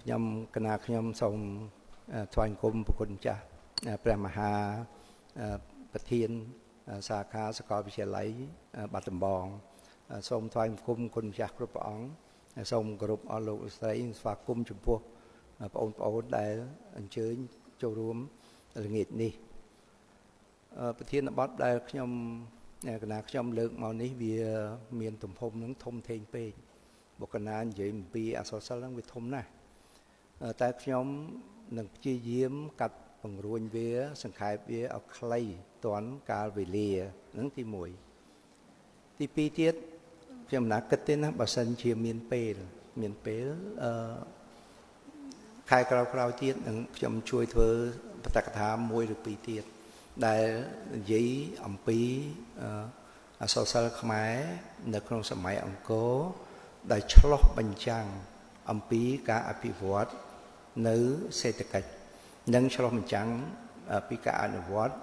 ខ្ញុំគណៈខ្ញុំសូមថ្វាយបង្គំប្រគុណចាស់ព្រះមហាប្រធានសាខាសាកលវិទ្យាល័យបាត់ដំបងសូមថ្វាយបង្គំគុណម្ចាស់គ្រប់ព្រះអង្គសូមគោរពអស់លោកស្រីស្វាគមន៍ចំពោះបងប្អូនដែលអញ្ជើញចូលរួមល្ងាចនេះប្រធានបទដែលខ្ញុំគណៈខ្ញុំលើកមកនេះវាមានទំហំនឹងធំធេងពេកបុគ្គលណានិយាយអំពីអក្សរសិល្ប៍ហ្នឹងវាធំណាស់តែខ្ញុំនឹងព្យាយាមកាត់បង្រួញវាសង្ខេបវាឲ្យខ្លីទាន់កាលវេលាហ្នឹងទី1ទី2ទៀតខ្ញុំមិនគិតទេណាបើសិនជាមានពេលខែក្រោយៗទៀតនឹងខ្ញុំជួយធ្វើបទកថា1ឬ2ទៀតដែលនិយាយអំពីអក្សរសិល្ប៍ខ្មែរនៅក្នុងសម័យអង្គរដែលឆ្លុះបញ្ចាំងអំពីការអភិវឌ្ឍនៅសេដ្ឋកិច្ចនិងឆ្លុះបញ្ចាំងពីការអនុវត្ត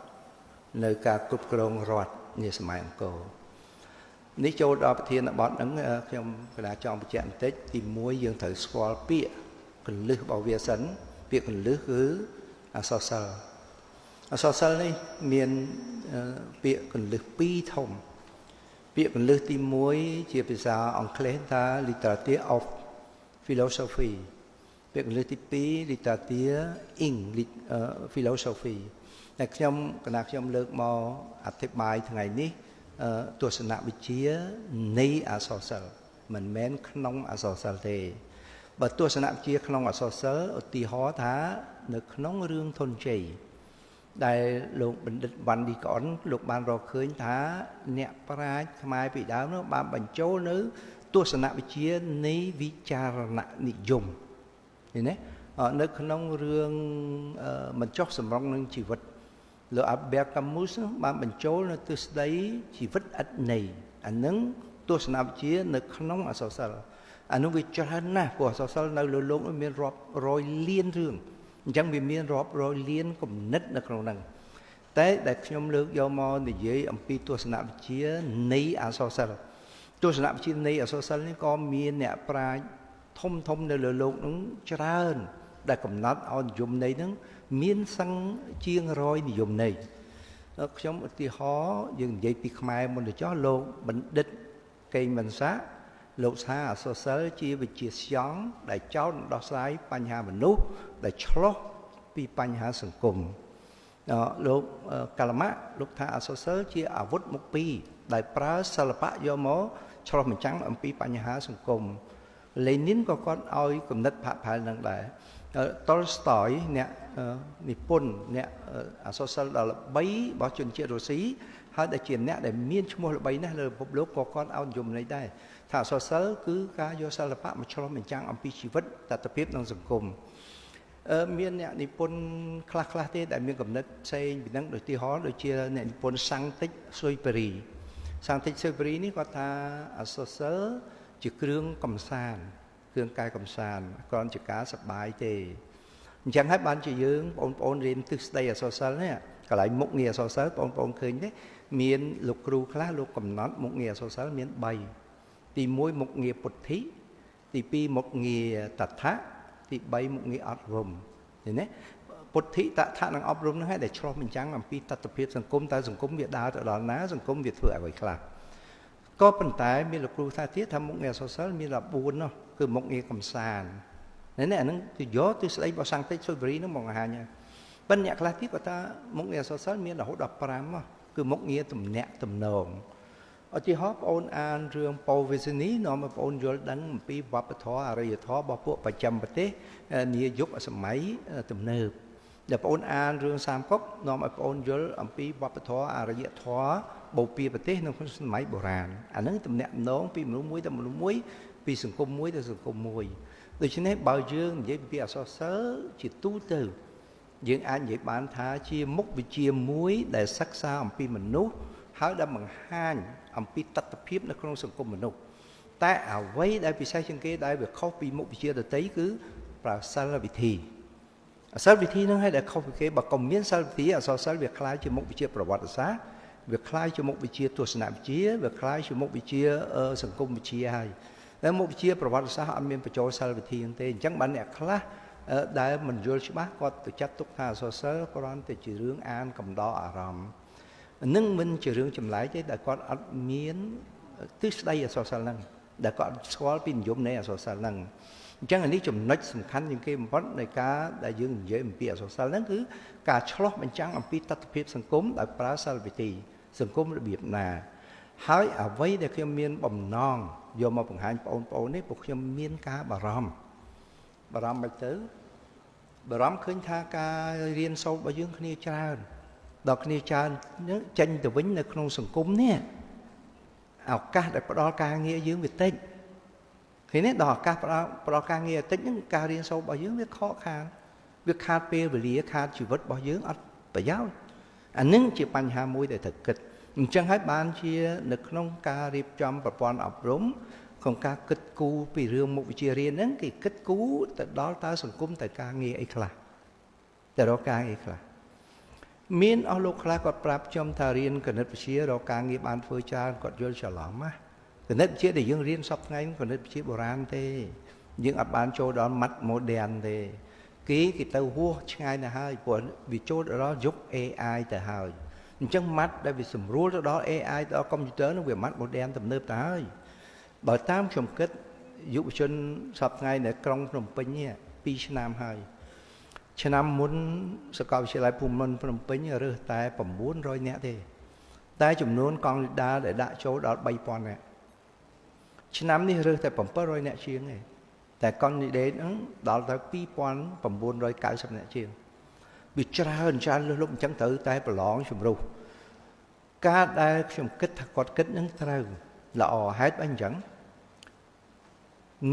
នៅការគ្រប់គ្រងរដ្ឋនាសម័យអង្គរនេះចូលដល់ប្រធានបទហ្នឹងខ្ញុំកណាចង់បញ្ជាក់បន្តិចទី1យើងត្រូវស្គាល់ពាក្យកលឹះរបស់វាសិនពាក្យកលឹះគឺអក្សរសិល្ប៍អក្សរសិល្ប៍នេះមានពាក្យកលឹះ2ធំពាក្យកលឹះទី1ជាភាសាអង់គ្លេសថា literature of philosophy ពាក្យកលឹះទី2 literature in philosophy តែខ្ញុំកណាខ្ញុំលើកមកអធិប្បាយថ្ងៃនេះទស្សនវិជ្ជានៃអក្សរសិល្ប៍មិនមែនក្នុងអក្សរសិល្ប៍ទេបើទស្សនវិជ្ជាក្នុងអក្សរសិល្ប៍ឧទាហរណ៍ថានៅក្នុងរឿងធនជ័យដែលលោកបណ្ឌិតវ៉ាន់ឌីកអនលោកបានរកឃើញថាអ្នកប្រាជ្ញខ្មែរពីដើមនោះបានបញ្ចូលនៅទស្សនវិជ្ជានៃវិចារណនិយមឃើញទេនៅក្នុងរឿងបញ្ចុះសម្រុងនឹងជីវិតលោកអាបែកាមូសបានបញ្ចូលនៅទស្សន័យជីវិតឥតន័យអានឹងទស្សនវិជ្ជានៅក្នុងអក្សរសិល្ប៍អានោះវាច្រើនណាស់ព្រោះអក្សរសិល្ប៍នៅលើលោកមានរាប់រយលានរឿងអញ្ចឹងវាមានរាប់រយលានគំនិតនៅក្នុងហ្នឹងតែដែលខ្ញុំលើកយកមកនិយាយអំពីទស្សនវិជ្ជានៃអក្សរសិល្ប៍ទស្សនវិជ្ជានៃអក្សរសិល្ប៍នេះក៏មានអ្នកប្រាជ្ញធំនៅលើលោកហ្នឹងច្រើនដែលកំណត់ឲ្យនិយមន័យហ្នឹងមានសឹងជាង100និយមន័យខ្ញុំឧទាហរណ៍យើងនិយាយពីខ្មែរមុនទៅចោះលោកបណ្ឌិតកេងវណ្ណសាលោកថាអក្សរសិល្ប៍ជាវិជ្ជាស្យង់ដែលចោទដោះស្រាយបញ្ហាមនុស្សដែលឆ្លោះពីបញ្ហាសង្គមលោកកាលម៉ាលោកថាអក្សរសិល្ប៍ជាអាវុធមុខពីរដែលប្រើសិល្បៈយកមកឆ្លោះបញ្ចាំងអំពីបញ្ហាសង្គមលេនីនក៏គាត់ឲ្យគំនិតផាកផែលនឹងដែរតុលស្តយអ្នកនិពន្ធអ្នកអក្សរសិល្ប៍ដ៏ល្បីរបស់ជនជាតិរុស្ស៊ីហើយដែលជាអ្នកដែលមានឈ្មោះល្បីណាស់លើពិភពលោកក៏គាត់ឲ្យនិយមន័យដែរថាអក្សរសិល្ប៍គឺការយកសិល្បៈមកឆ្លុះបញ្ចាំងអំពីជីវិតតថភាពនិងសង្គមមានអ្នកនិពន្ធខ្លះទេដែលមានគំនិតផ្សេងពីហ្នឹងដូចទីហោដូចជាអ្នកនិពន្ធសាំងតិចស៊ុយប៉េរីនេះគាត់ថាអក្សរសិល្ប៍ជាគ្រឿងកំសាន្តគ្រឿងកាយកំសាន្តគ្រាន់ជាការសប្បាយទេអញ្ចឹងហើយបានជាយើងបងប្អូនរៀនទិសដីអក្សរសិល្ប៍នេះកន្លែងមុខងារអក្សរសិល្ប៍បងប្អូនឃើញទេមានលោកគ្រូខ្លះលោកកំណត់មុខងារអក្សរសិល្ប៍មាន3ទី1មុខងារពុទ្ធិទី2មុខងារតថៈទី3មុខងារអប់រំឃើញទេពុទ្ធិតថៈនិងអប់រំហ្នឹងហើយដែលឆ្លោះបញ្ចាំងអំពីតថភាពសង្គមតើសង្គមវាដើរទៅដល់ណាសង្គមវាធ្វើអ្វីខ្លះក៏ប៉ុន្តែមានលោកគ្រូថាទៀតថាមុខងារអក្សរសិល្ប៍មាន14នោះគឺមុខងារកំសាន្តនេះអាហ្នឹងគឺយកទិសដីរបស់សាំងតិចស៊ុយប៉េរីហ្នឹងមកបង្ហាញហើយប៉ុន្តែអ្នកខ្លះទៀតគាត់ថាមុខងារអក្សរសិល្ប៍មានរហូតដល់5នោះគឺមុខងារទំនាក់ទំនងឧទាហរណ៍បងអូនអានរឿងប៉ូវេសនីនាំឲ្យបងអូនយល់ដឹងអំពីវប្បធម៌អរិយធម៌របស់ពួកប្រចាំប្រទេសនាយុគសម័យទំនើបដែលបងអូនអានរឿងសាមកុកនាំឲ្យបងអូនយល់អំពីវប្បធម៌អរិយធម៌បូព៌ាប្រទេសនៅក្នុងសម័យបុរាណអាហ្នឹងទំនាក់ទំនងពីមនុស្សមួយទៅមនុស្សមួយពីសង្គមមួយទៅសង្គមមួយដូច្នេះបើយើងនិយាយពីអក្សរសិល្ប៍ជាទូទៅយើងអាចនិយាយបានថាជាមុខវិជ្ជាមួយដែលសិក្សាអំពីមនុស្សហើយដែលបង្ហាញអំពីតថភាពនៅក្នុងសង្គមមនុស្សតែអ្វីដែលពិសេសជាងគេដែលវាខុសពីមុខវិជ្ជាដទៃគឺប្រើសិលវិធីហ្នឹងហើយដែលខុសពីគេបើកុំមានសិលវិធីអក្សរសិល្ប៍វាคล้ายជាមុខវិជ្ជាប្រវត្តិសាស្ត្រវាคล้ายជាមុខវិជ្ជាទស្សនវិជ្ជាវាคล้ายជាមុខវិជ្ជាសង្គមវិទ្យាហើយ ដែលមុខវិជ្ជាប្រវត្តិសាស្ត្រអត់មានបញ្ចូលសិលវិធីទេអញ្ចឹងបានអ្នកខ្លះដែលមិនយល់ច្បាស់គាត់ទៅចាត់ទុកថាអក្សរសិល្ប៍គ្រាន់តែជារឿងអានកំដរអារម្មណ៍នឹងមិនជារឿងចម្លែកទេដែលគាត់អត់មានទិសស្ដីអក្សរសិល្ប៍ហ្នឹងដែលគាត់ស្គាល់ពីនិយមនៃអក្សរសិល្ប៍ហ្នឹងអញ្ចឹងនេះចំណុចសំខាន់ជាងគេបំផុតនៃការដែលយើងនិយាយអំពីអក្សរសិល្ប៍ហ្នឹងគឺការឆ្លោះបញ្ចាំងអំពីទស្សនវិជ្ជាសង្គមដោយប្រើសិលវិធីសង្គមរបៀបណាហើយអ្វីដែលខ្ញុំមានបំណងយកមកបង្ហាញបងប្អូននេះពួកខ្ញុំមានការបារម្ភមិនទៅបារម្ភឃើញថាការរៀនសូត្ររបស់យើងគ្នាច្រើនដល់គ្នាច្រើនចេញទៅវិញនៅក្នុងសង្គមនេះឱកាសដែលផ្ដល់ការងារយើងវាតិចឃើញទេដល់ឱកាសផ្ដល់ការងារតិចហ្នឹងការរៀនសូត្ររបស់យើងវាខកខានវាខាតពេលវេលាខាតជីវិតរបស់យើងអត់ប្រយោជន៍អានឹងជាបញ្ហាមួយដែលត្រូវគិតអញ្ចឹងហើយបានជានៅក្នុងការរៀបចំប្រព័ន្ធអប់រំក្នុងការគិតគូរពីរឿងមុខវិជ្ជារៀនហ្នឹងគេគិតគូរទៅដល់តើសង្គមទៅការងារអីខ្លះទៅរកការងារខ្លះមានអស់លោកខ្លះគាត់ប្រាប់ខ្ញុំថារៀនគណិតវិទ្យារកការងារបានធ្វើច្រើនគាត់យល់ច្រឡំណាគណិតវិទ្យាដែលយើងរៀនសពថ្ងៃគណិតវិទ្យាបុរាណទេយើងអត់បានចូលដល់ម៉ាត់ modern ទេគេទៅហួសឆ្ងាយទៅហើយព្រោះវាចូលដល់យុគ AI ទៅហើយអញ្ចឹងម៉ាត់ដែលវាស្រួលទៅដល់ AI ទៅដល់កុំព្យូទ័រនោះវាម៉ាត់ modern ទំនើបទៅហើយបើតាមខ្ញុំគិតយុវជនសពថ្ងៃនៅក្រុងភ្នំពេញនេះ2ឆ្នាំហើយឆ្នាំមុនសាកលវិទ្យាល័យភូមិន្ទភ្នំពេញរើសតែ900នាក់ទេតែចំនួនកង់លីដាដែលដាក់ចូលដល់3000នាក់ឆ្នាំនេះរើសតែ700នាក់ជាងទេតែកង់លីដេហ្នឹងដល់ទៅ2990នាក់ជាងវាច្រើនលើសលប់អញ្ចឹងត្រូវតែប្រឡងជំរុះការដែលខ្ញុំគិតថាគាត់គិតនឹងត្រូវល្អហេតុអីអញ្ចឹង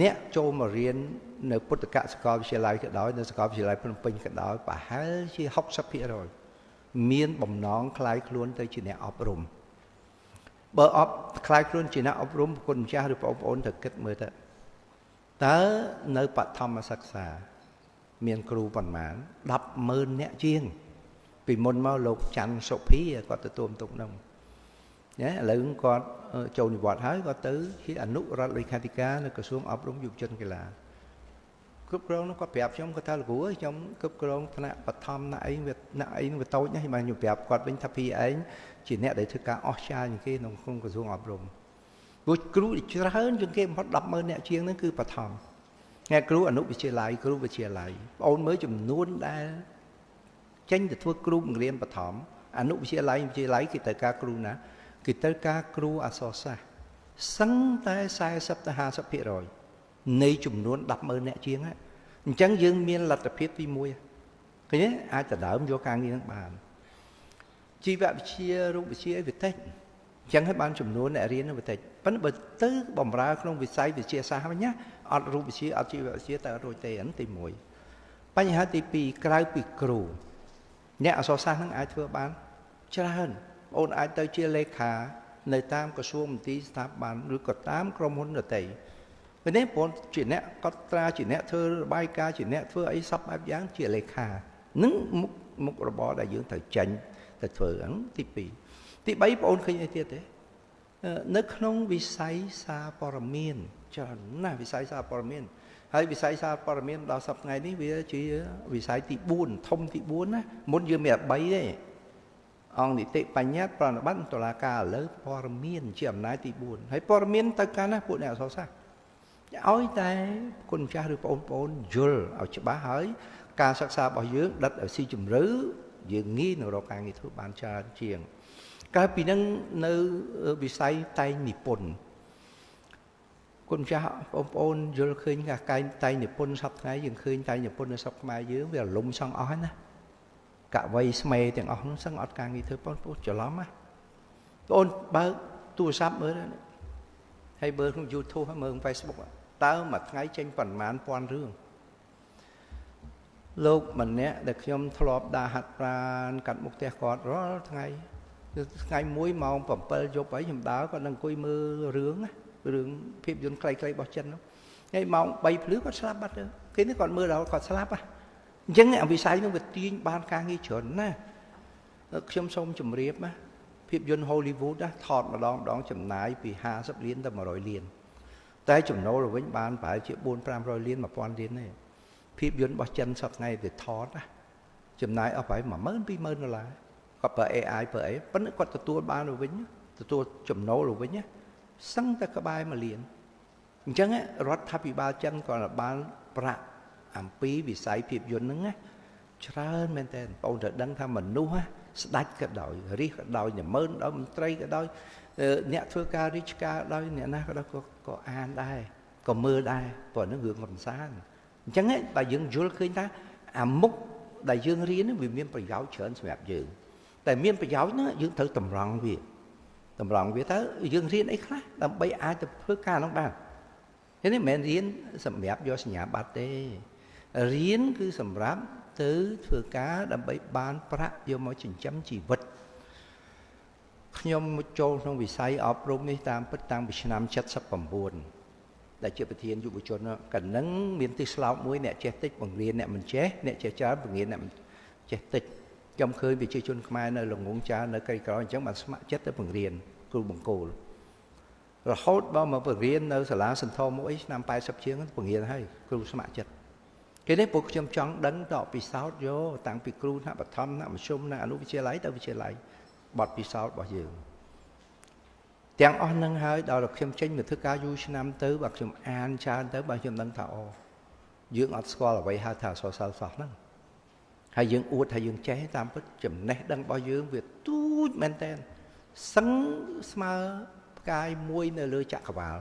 អ្នកចូលមករៀននៅពុទ្ធកសាកលវិទ្យាល័យក៏ដោយនៅសាកលវិទ្យាល័យភ្នំពេញក៏ដោយប្រហែលជា 60% មានបំណងคล้ายខ្លួនទៅជាអ្នកអប់រំបើคล้ายខ្លួនជាអ្នកអប់រំគុណម្ចាស់ឬបងប្អូនទៅគិតមើលទៅតើនៅបឋមសិក្សាមានគ្រូប៉ុន្មាន100000នាក់ជាងពីមុនមកលោកច័ន្ទសុភីគាត់ទទួលបន្ទុកនោះណាឥឡូវគាត់ចូលនិវត្តន៍ហើយគាត់ទៅជាអនុរដ្ឋលេខាធិការនៅក្រសួងអប់រំយុវជនកីឡាគ្រប់គ្រងនោះគាត់ប្រាប់ខ្ញុំគាត់ថាលោកគ្រូខ្ញុំគ្រប់គ្រងថ្នាក់បឋមណាអីវាតូចណាស់ខ្ញុំប្រាប់គាត់វិញថាពីឯងជាអ្នកដែលធ្វើការអស្ចារ្យជាងគេក្នុងក្រសួងអប់រំព្រោះគ្រូច្រើនជាងគេបំផុត100000នាក់ជាងហ្នឹងគឺបឋមអ្នកគ្រូអនុវិទ្យាល័យគ្រូវិទ្យាល័យបងអូនមើលចំនួនដែលចេញទៅធ្វើគ្រូបង្រៀនបឋមអនុវិទ្យាល័យគេត្រូវការគ្រូណាគេត្រូវការគ្រូអក្សរសាស្ត្រសឹងតែ40ទៅ50% នៃចំនួន100000នាក់ជាងអញ្ចឹងយើងមានលទ្ធភាពទី1ឃើញទេអាចដណ្ដើមយកការងារនឹងបានជីវវិទ្យារូបវិទ្យាវិតិចអញ្ចឹងហើយបានចំនួនអ្នករៀននឹងវិតិចប៉ុន្តែបើទៅបំរើក្នុងវិស័យវិទ្យាសាស្ត្រវិញណាអត់រូបវិទ្យាអត់ជីវវិទ្យាទៅអត់រួចទេអានេះទី1បញ្ហាទី2ក្រៅពីគ្រូអ្នកអក្សរសាស្ត្រនឹងអាចធ្វើបានច្រើនបងអូនអាចទៅជាលេខានៅតាមក្រសួងមន្ទីរស្ថាប័នឬក៏តាមក្រុមហ៊ុនដទៃពេលនេះបងជាអ្នកកត់ត្រាជាអ្នកធ្វើរបាយការណ៍ជាអ្នកធ្វើអីសពបែបយ៉ាងជាលេខានឹងមុខរបរដែលយើងត្រូវចេញទៅធ្វើហ្នឹងទី2ទី3បងអូនឃើញអីទៀតទេនៅក្នុងវិស័យសារព័ត៌មានច្រើនណាស់វិស័យសារព័ត៌មានហើយវិស័យសារព័ត៌មានដល់សប្តាហ៍ថ្ងៃនេះវាជាវិស័យទី4ធំទី4ណាមុនយើងមានតែ3ទេអង្គនីតិបញ្ញត្តិប្រណិប័តតុលាការឥឡូវព័ត៌មានជាអំណាចទី4ហើយព័ត៌មានទៅកាន់ណាពួកអ្នកអក្សរសាស្ត្រឲ្យតែគុណម្ចាស់ឬបងប្អូនយល់ឲ្យច្បាស់ហើយការសិក្សារបស់យើងដិតឲ្យស៊ីជម្រៅយើងងាយនឹងរកការងារធ្វើបានច្រើនជាងក្រៅពីនឹងនៅវិស័យតែងនិពន្ធគុណម្ចាស់បងប្អូនយល់ឃើញការតែងនិពន្ធសប្តាហ៍យើងឃើញតែងនិពន្ធនៅស្រុកខ្មែរយើងវារលំសងអស់ណាកវីស្មេទាំងអស់នោះសឹងអត់ការងារធ្វើបងប្អូនច្រឡំណាបងប្អូនបើកទូរស័ព្ទមើលហើយមើលក្នុង YouTube ហើយមើល Facebook តើមួយថ្ងៃចេញប៉ុន្មានពាន់រឿងលោកម្នាក់ដែលខ្ញុំធ្លាប់ដើរហាត់ប្រាណកាត់មុខផ្ទះគាត់រាល់ថ្ងៃមួយម៉ោង7យប់ហើយខ្ញុំដើរគាត់នឹងអង្គុយមើលរឿងភាពយន្តខ្លីៗរបស់ចិននោះហើយម៉ោង3ភ្លឺគាត់ស្លាប់បាត់ទៅគេនេះគាត់មើលដល់គាត់ស្លាប់ហ่ะអញ្ចឹងអាវិស័យនោះវាទាញបានការងារច្រើនណាស់ខ្ញុំសូមជម្រាបណាភាពយន្ត Hollywood ណាថតម្ដងចំណាយពី50លានទៅ100លាន តែចំណូលវិញបានប្រហែលជា4-500លាន1000លានទេភាពយន្តរបស់ចិនសប្តាហ៍ថ្ងៃវាថតណាចំណាយអស់ប្រហែល10000-20000ដុល្លារគាត់ប្រើ AI ប្រើអីប៉ុន្តែគាត់ទទួលបានទៅវិញទទួលចំណូលទៅវិញសឹងតែក្បែរ1លានអញ្ចឹងរដ្ឋាភិបាលចិនគាត់បានប្រាក់អំពីវិស័យភាពយន្តហ្នឹងច្រើនមែនតើបងត្រូវដឹងថាមនុស្សស្ដាច់ក៏ដោយរាជក៏ដោយ10000ដល់មន្ត្រីក៏ដោយអ្នកធ្វើការរាជការដោយអ្នកណាក៏ដោយក៏អានដែរក៏មើលដែរព្រោះហ្នឹងរឿងកំសាន្តអញ្ចឹងបើយើងយល់ឃើញថាអាមុខដែលយើងរៀនវាមានប្រយោជន៍ច្រើនសម្រាប់យើងតែមានប្រយោជន៍ហ្នឹងយើងត្រូវតម្រង់វាទៅយើងរៀនអីខ្លះដើម្បីអាចទៅធ្វើការហ្នឹងបាននេះមិនមែនរៀនសម្រាប់យកសញ្ញាបត្រទេរៀនគឺសម្រាប់ទៅធ្វើការដើម្បីបានប្រាក់យកមកចិញ្ចឹមជីវិតខ្ញុំចូលក្នុងវិស័យអប់រំនេះតាមពិតតាំងពីឆ្នាំ79ដែលជាប្រធានយុវជនកណ្ដឹងមានទិសស្លោកមួយអ្នកចេះតិចបង្រៀនអ្នកមិនចេះអ្នកចេះច្រើនបង្រៀនអ្នកមិនចេះតិចខ្ញុំឃើញប្រជាជនខ្មែរនៅល្ងងចានៅក្រីក្រអញ្ចឹងបានស្ម័គ្រចិត្តទៅបង្រៀនគ្រូបង្គោលរហូតដល់មកបង្រៀននៅសាលាសន្ធរមួយឆ្នាំ80ជាងបង្រៀនហើយគ្រូស្ម័គ្រចិត្តគេនេះពួកខ្ញុំចង់ដឹងតពិសោធន៍យកតាំងពីគ្រូថ្នាក់បឋមថ្នាក់មធ្យមថ្នាក់អនុវិទ្យាល័យទៅវិទ្យាល័យបទពិសោធន៍របស់យើងទាំងអស់នឹងហើយដល់តែខ្ញុំចេញមកធ្វើការយូរឆ្នាំទៅបើខ្ញុំអានច្រើនទៅបើខ្ញុំដឹងថាអូយើងអត់ស្គាល់អ្វីហៅថាអក្សរសិល្ប៍សោះហ្នឹងហើយយើងអួតថាយើងចេះតាមពិតចំណេះដឹងរបស់យើងវាទូចមែនតើសឹងស្មើផ្កាយមួយនៅលើចក្រវាឡ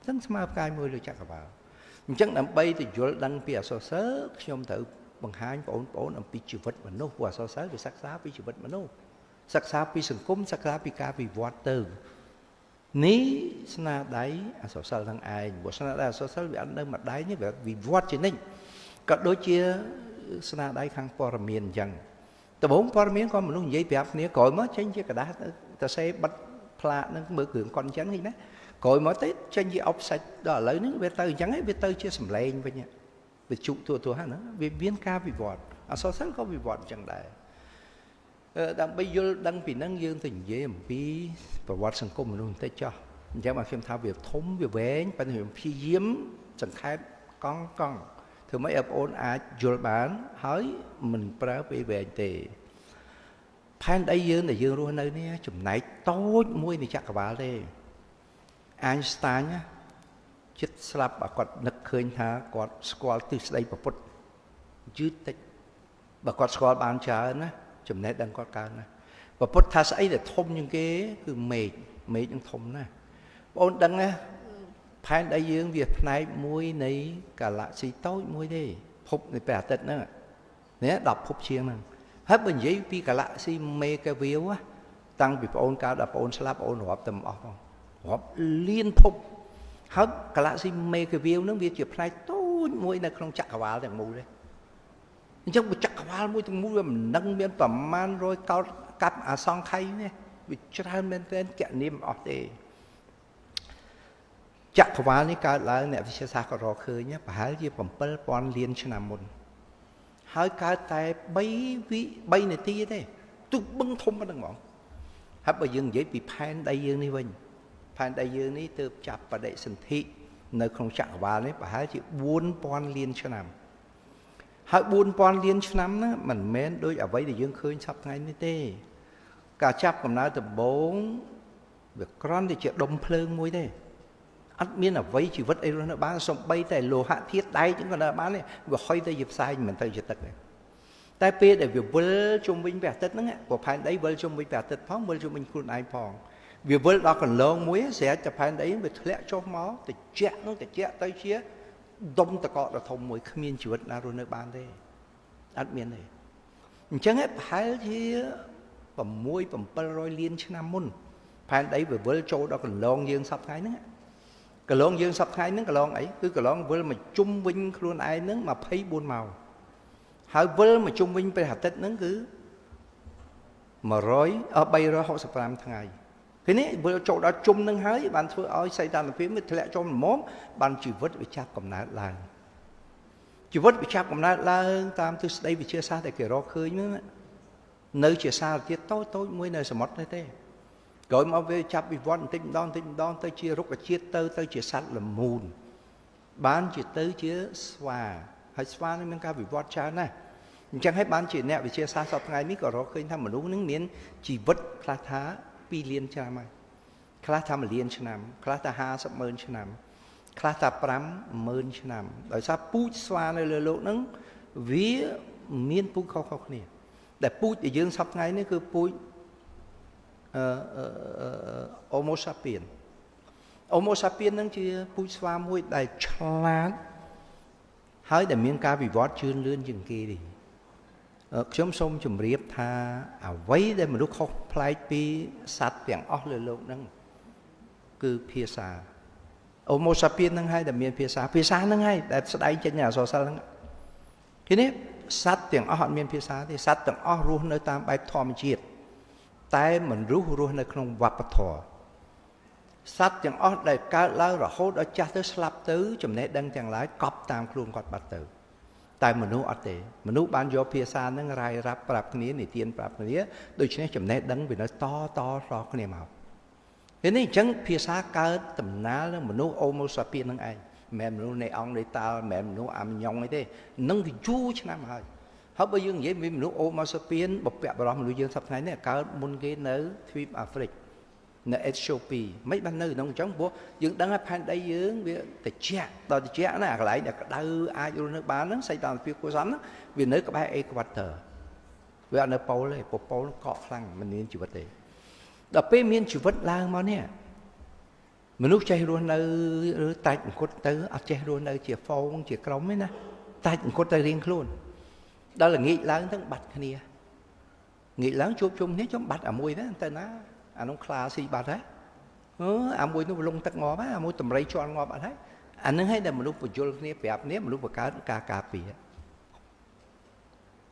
សឹងស្មើផ្កាយមួយលើចក្រវាឡអញ្ចឹងដើម្បីទៅយល់ដឹងពីអក្សរសិល្ប៍ខ្ញុំត្រូវបង្ហាញបងប្អូនអំពីជីវិតមនុស្សព្រោះអក្សរសិល្ប៍វាសិក្សាពីជីវិតមនុស្សសិក្សាពីសង្គមសិក្សាពីការវិវត្តទៅនេះស្នាដៃអក្សរសិល្ប៍ទាំងឯងព្រោះស្នាដៃអក្សរសិល្ប៍វាអត់នៅមួយដៃនេះវាវិវត្តជានិច្ចក៏ដូចជាស្នាដៃខាងព័ត៌មានអញ្ចឹងដំបូងព័ត៌មានក៏មនុស្សនិយាយប្រាប់គ្នាក្រោយមកចេញជាกระดาษទៅសេបិទផ្លាកនឹងមើលគ្រឿងកុនអញ្ចឹងឃើញណាក្រោយមកទៅចេញជា offset ដល់ឥឡូវនេះវាទៅអញ្ចឹងវាទៅជាសម្លេងវិញវាជុទូហ្នឹងវាមានការវិវត្តអក្សរសិល្ប៍ក៏វិវត្តអញ្ចឹងដែរដើម្បីយល់ដឹងពីហ្នឹងយើងទៅនិយាយអំពីប្រវត្តិសង្គមមនុស្សបន្តិចចុះអញ្ចឹងមកខ្ញុំថាវាធំវាវែងប៉ុន្តែខ្ញុំព្យាយាមសង្ខេបកង់ធ្វើម៉េចឲ្យបងប្អូនអាចយល់បានហើយមិនប្រើពេលវែងទេផែនដីយើងដែលយើងរស់នៅនេះចំណែកតូចមួយនៃចក្រវាឡទេអាញ់ស្តាញចិត្តស្លាប់គាត់នឹកឃើញថាគាត់ស្គាល់ទិសស្ដីប្រពុតយឺតតិចបើគាត់ស្គាល់បានច្រើនណាចំណេះដឹងគាត់កើនណាប្រពុតថាស្អីដែលធំជាងគេគឺមេឃនឹងធំណាស់បងអូនដឹងណាផែនដីយើងវាផ្នែកមួយនៃកាឡាក់ស៊ីតូចមួយទេភពនៃព្រះអាទិត្យហ្នឹងនេះ10ភពជាងហ្នឹងហើយបើនិយាយពីកាឡាក់ស៊ីមេកាវីវតាំងពីបងអូនកើតដល់បងអូនស្លាប់បងអូនរាប់តែមិនអស់ផងរាប់លានភពហើយកាឡាក់ស៊ីមេកាវីវហ្នឹងវាជាផ្នែកតូចមួយនៅក្នុងចក្រវាឡទាំងមូលទេអញ្ចឹងចក្រវាឡមួយទាំងមូលវាមិនដឹងមានប្រមាណ100កោដកាប់អាសង្ខ័យនេះវាច្រើនមែនទែនគណនាមិនអស់ទេចក្រវាឡនេះកើតឡើងអ្នកវិទ្យាសាស្ត្រក៏រកឃើញប្រហែលជា7000លានឆ្នាំមុនហើយកើតតែ3នាទីទេទុកបឹងធំប៉ុណ្្នឹងហ្មងហើយបើយើងនិយាយពីផែនដីយើងនេះវិញផែនដីយើងនេះទើបចាប់បដិសន្ធិនៅក្នុងចក្រវាឡនេះប្រហែលជា4000លានឆ្នាំហើយ4000លានឆ្នាំហ្នឹងមិនមែនដូចអ្វីដែលយើងឃើញសប្តាហ៍នេះទេការចាប់កំណើតដំបូងវាគ្រាន់តែជាដុំភ្លើងមួយទេអត់មានអ្វីជីវិតអីរស់នៅបានសំបីតែលោហៈធាតុដែកហ្នឹងក៏នៅបានទេវាហុយទៅជាផ្សែងមិនទៅជាទឹកទេតែពេលដែលវាវិលជុំវិញព្រះអាទិត្យហ្នឹងព្រោះផែនដីវិលជុំវិញព្រះអាទិត្យផងវិលជុំវិញខ្លួនឯងផងវាវិលដល់កន្លងមួយស្រេចតែផែនដីវាធ្លាក់ចុះមកតិចនោះតិចទៅជាដុំតកកដ៏ធំមួយគ្មានជីវិតណារស់នៅបានទេអត់មានទេអញ្ចឹងប្រហែលជា6-700លានឆ្នាំមុនផែនដីវាវិលចូលដល់កន្លងយើងសប្តាហ៍ហ្នឹងកន្លងយើងសប្តាហ៍ហ្នឹងកន្លងអីគឺកន្លងវិលមកជុំវិញខ្លួនឯងហ្នឹង24ម៉ោងហើយវិលមកជុំវិញព្រះអាទិត្យហ្នឹងគឺ365ថ្ងៃពេលនេះវិលចូលដល់ជុំហ្នឹងហើយបានធ្វើឲ្យសីតុណ្ហភាពវាធ្លាក់ចុះល្មមបានជីវិតវាចាប់កំណើតឡើងជីវិតវាចាប់កំណើតឡើងតាមទិសស្ដីវិទ្យាសាស្ត្រដែលគេរកឃើញហ្នឹងនៅជាសារធាតុតូចមួយនៅសមុទ្រទេ rồi mà về chắp bị vón tinh đon tới chia rút cái chia tới chia sắt là mùn bán chia tới chia xòa hay xòa nên mình ca bị vót cha nè chẳng hay bán chia nẹo bị chia xa sọt ngày mới có rõ khơi tham mà đúng những miếng chỉ vứt khá thá pi liên cha mà khá tham mà liên cha nằm khá ta ha sắp mơn cha nằm khá ta pram mơn cha nằmដោយសារពូជស្វានៅលើលោកហ្នឹងវាមានពូជខុសៗគ្នាដែលពូជដែលយើងសពថ្ងៃនេះគឺពូជHomo sapien Homo sapien ហ្នឹងជាពូជស្វាមួយដែលឆ្លាតហើយដែលមានការវិវត្តជឿនលឿនជាងគេទេខ្ញុំសូមជម្រាបថាអ្វីដែលមនុស្សខុសប្លែកពីសត្វទាំងអស់លើโลกហ្នឹងគឺភាសា Homo sapien ហ្នឹងហើយដែលមានភាសាហ្នឹងហើយដែលស្ដែងចេញអក្សរសិល្ប៍ហ្នឹងทีนี้សត្វទាំងអស់អត់មានភាសាទេសត្វទាំងអស់រស់នៅតាមបែបធម្មជាតិតែមនុស្សរស់នៅក្នុងវប្បធម៌សត្វទាំងអស់ដែលកើតឡើងរហូតដល់ចាស់ទៅស្លាប់ទៅចំណេះដឹងទាំងឡាយកប់តាមខ្លួនគាត់បាត់ទៅតែមនុស្សអត់ទេមនុស្សបានយកភាសាហ្នឹងរាយរាប់ប្រាប់គ្នានិទានប្រាប់គ្នាដូច្នេះចំណេះដឹងវានៅតគ្នាមកពេលនេះអញ្ចឹងភាសាកើតដំណើរនឹងមនុស្ស Homo sapien ហ្នឹងឯងមិនមែនមនុស្សនៃអង្គនៃតាល់មិនមែនមនុស្សអាមញ៉ុងអីទេនឹងវាយូរឆ្នាំហើយបើយើងនិយាយពីមនុស្ស Homo sapien បព្វបរោះមនុស្សយើងសប្តាហ៍នេះកើតមុនគេនៅទ្វីបអាហ្វ្រិកនៅអេត្យូពីមិនបាននៅក្នុងអញ្ចឹងព្រោះយើងដឹងថាផែនដីយើងវាត្រជាក់ដល់ត្រជាក់ណាកន្លែងដែលក្តៅអាចរស់នៅបានហ្នឹងសីតុណ្ហភាពគួរសមហ្នឹងវានៅក្បែរអេក្វាទ័រវាអត់នៅប៉ូលទេប៉ូលកកខ្លាំងមិនមានជីវិតទេដល់ពេលមានជីវិតឡើងមកនេះមនុស្សចេះរស់នៅឬតាច់អង្គត់ទៅអត់ចេះរស់នៅជាហ្វូងជាក្រុមទេណាតាច់អង្គត់ទៅរៀងខ្លួនដល់ល្ងាចឡើងទៅបាត់គ្នាងាកឡើងជួបជុំគ្នាចំបាត់អាមួយដែរទៅណាអានោះខ្លាស៊ីបាត់ហើយអាមួយនោះលងទឹកងាប់ហើយអាមួយតម្រៃជន់ងាប់អត់ហើយអានឹងឲ្យតែមនុស្សបញ្យល់គ្នាប្រាប់គ្នាមនុស្សបង្កើតការការពារ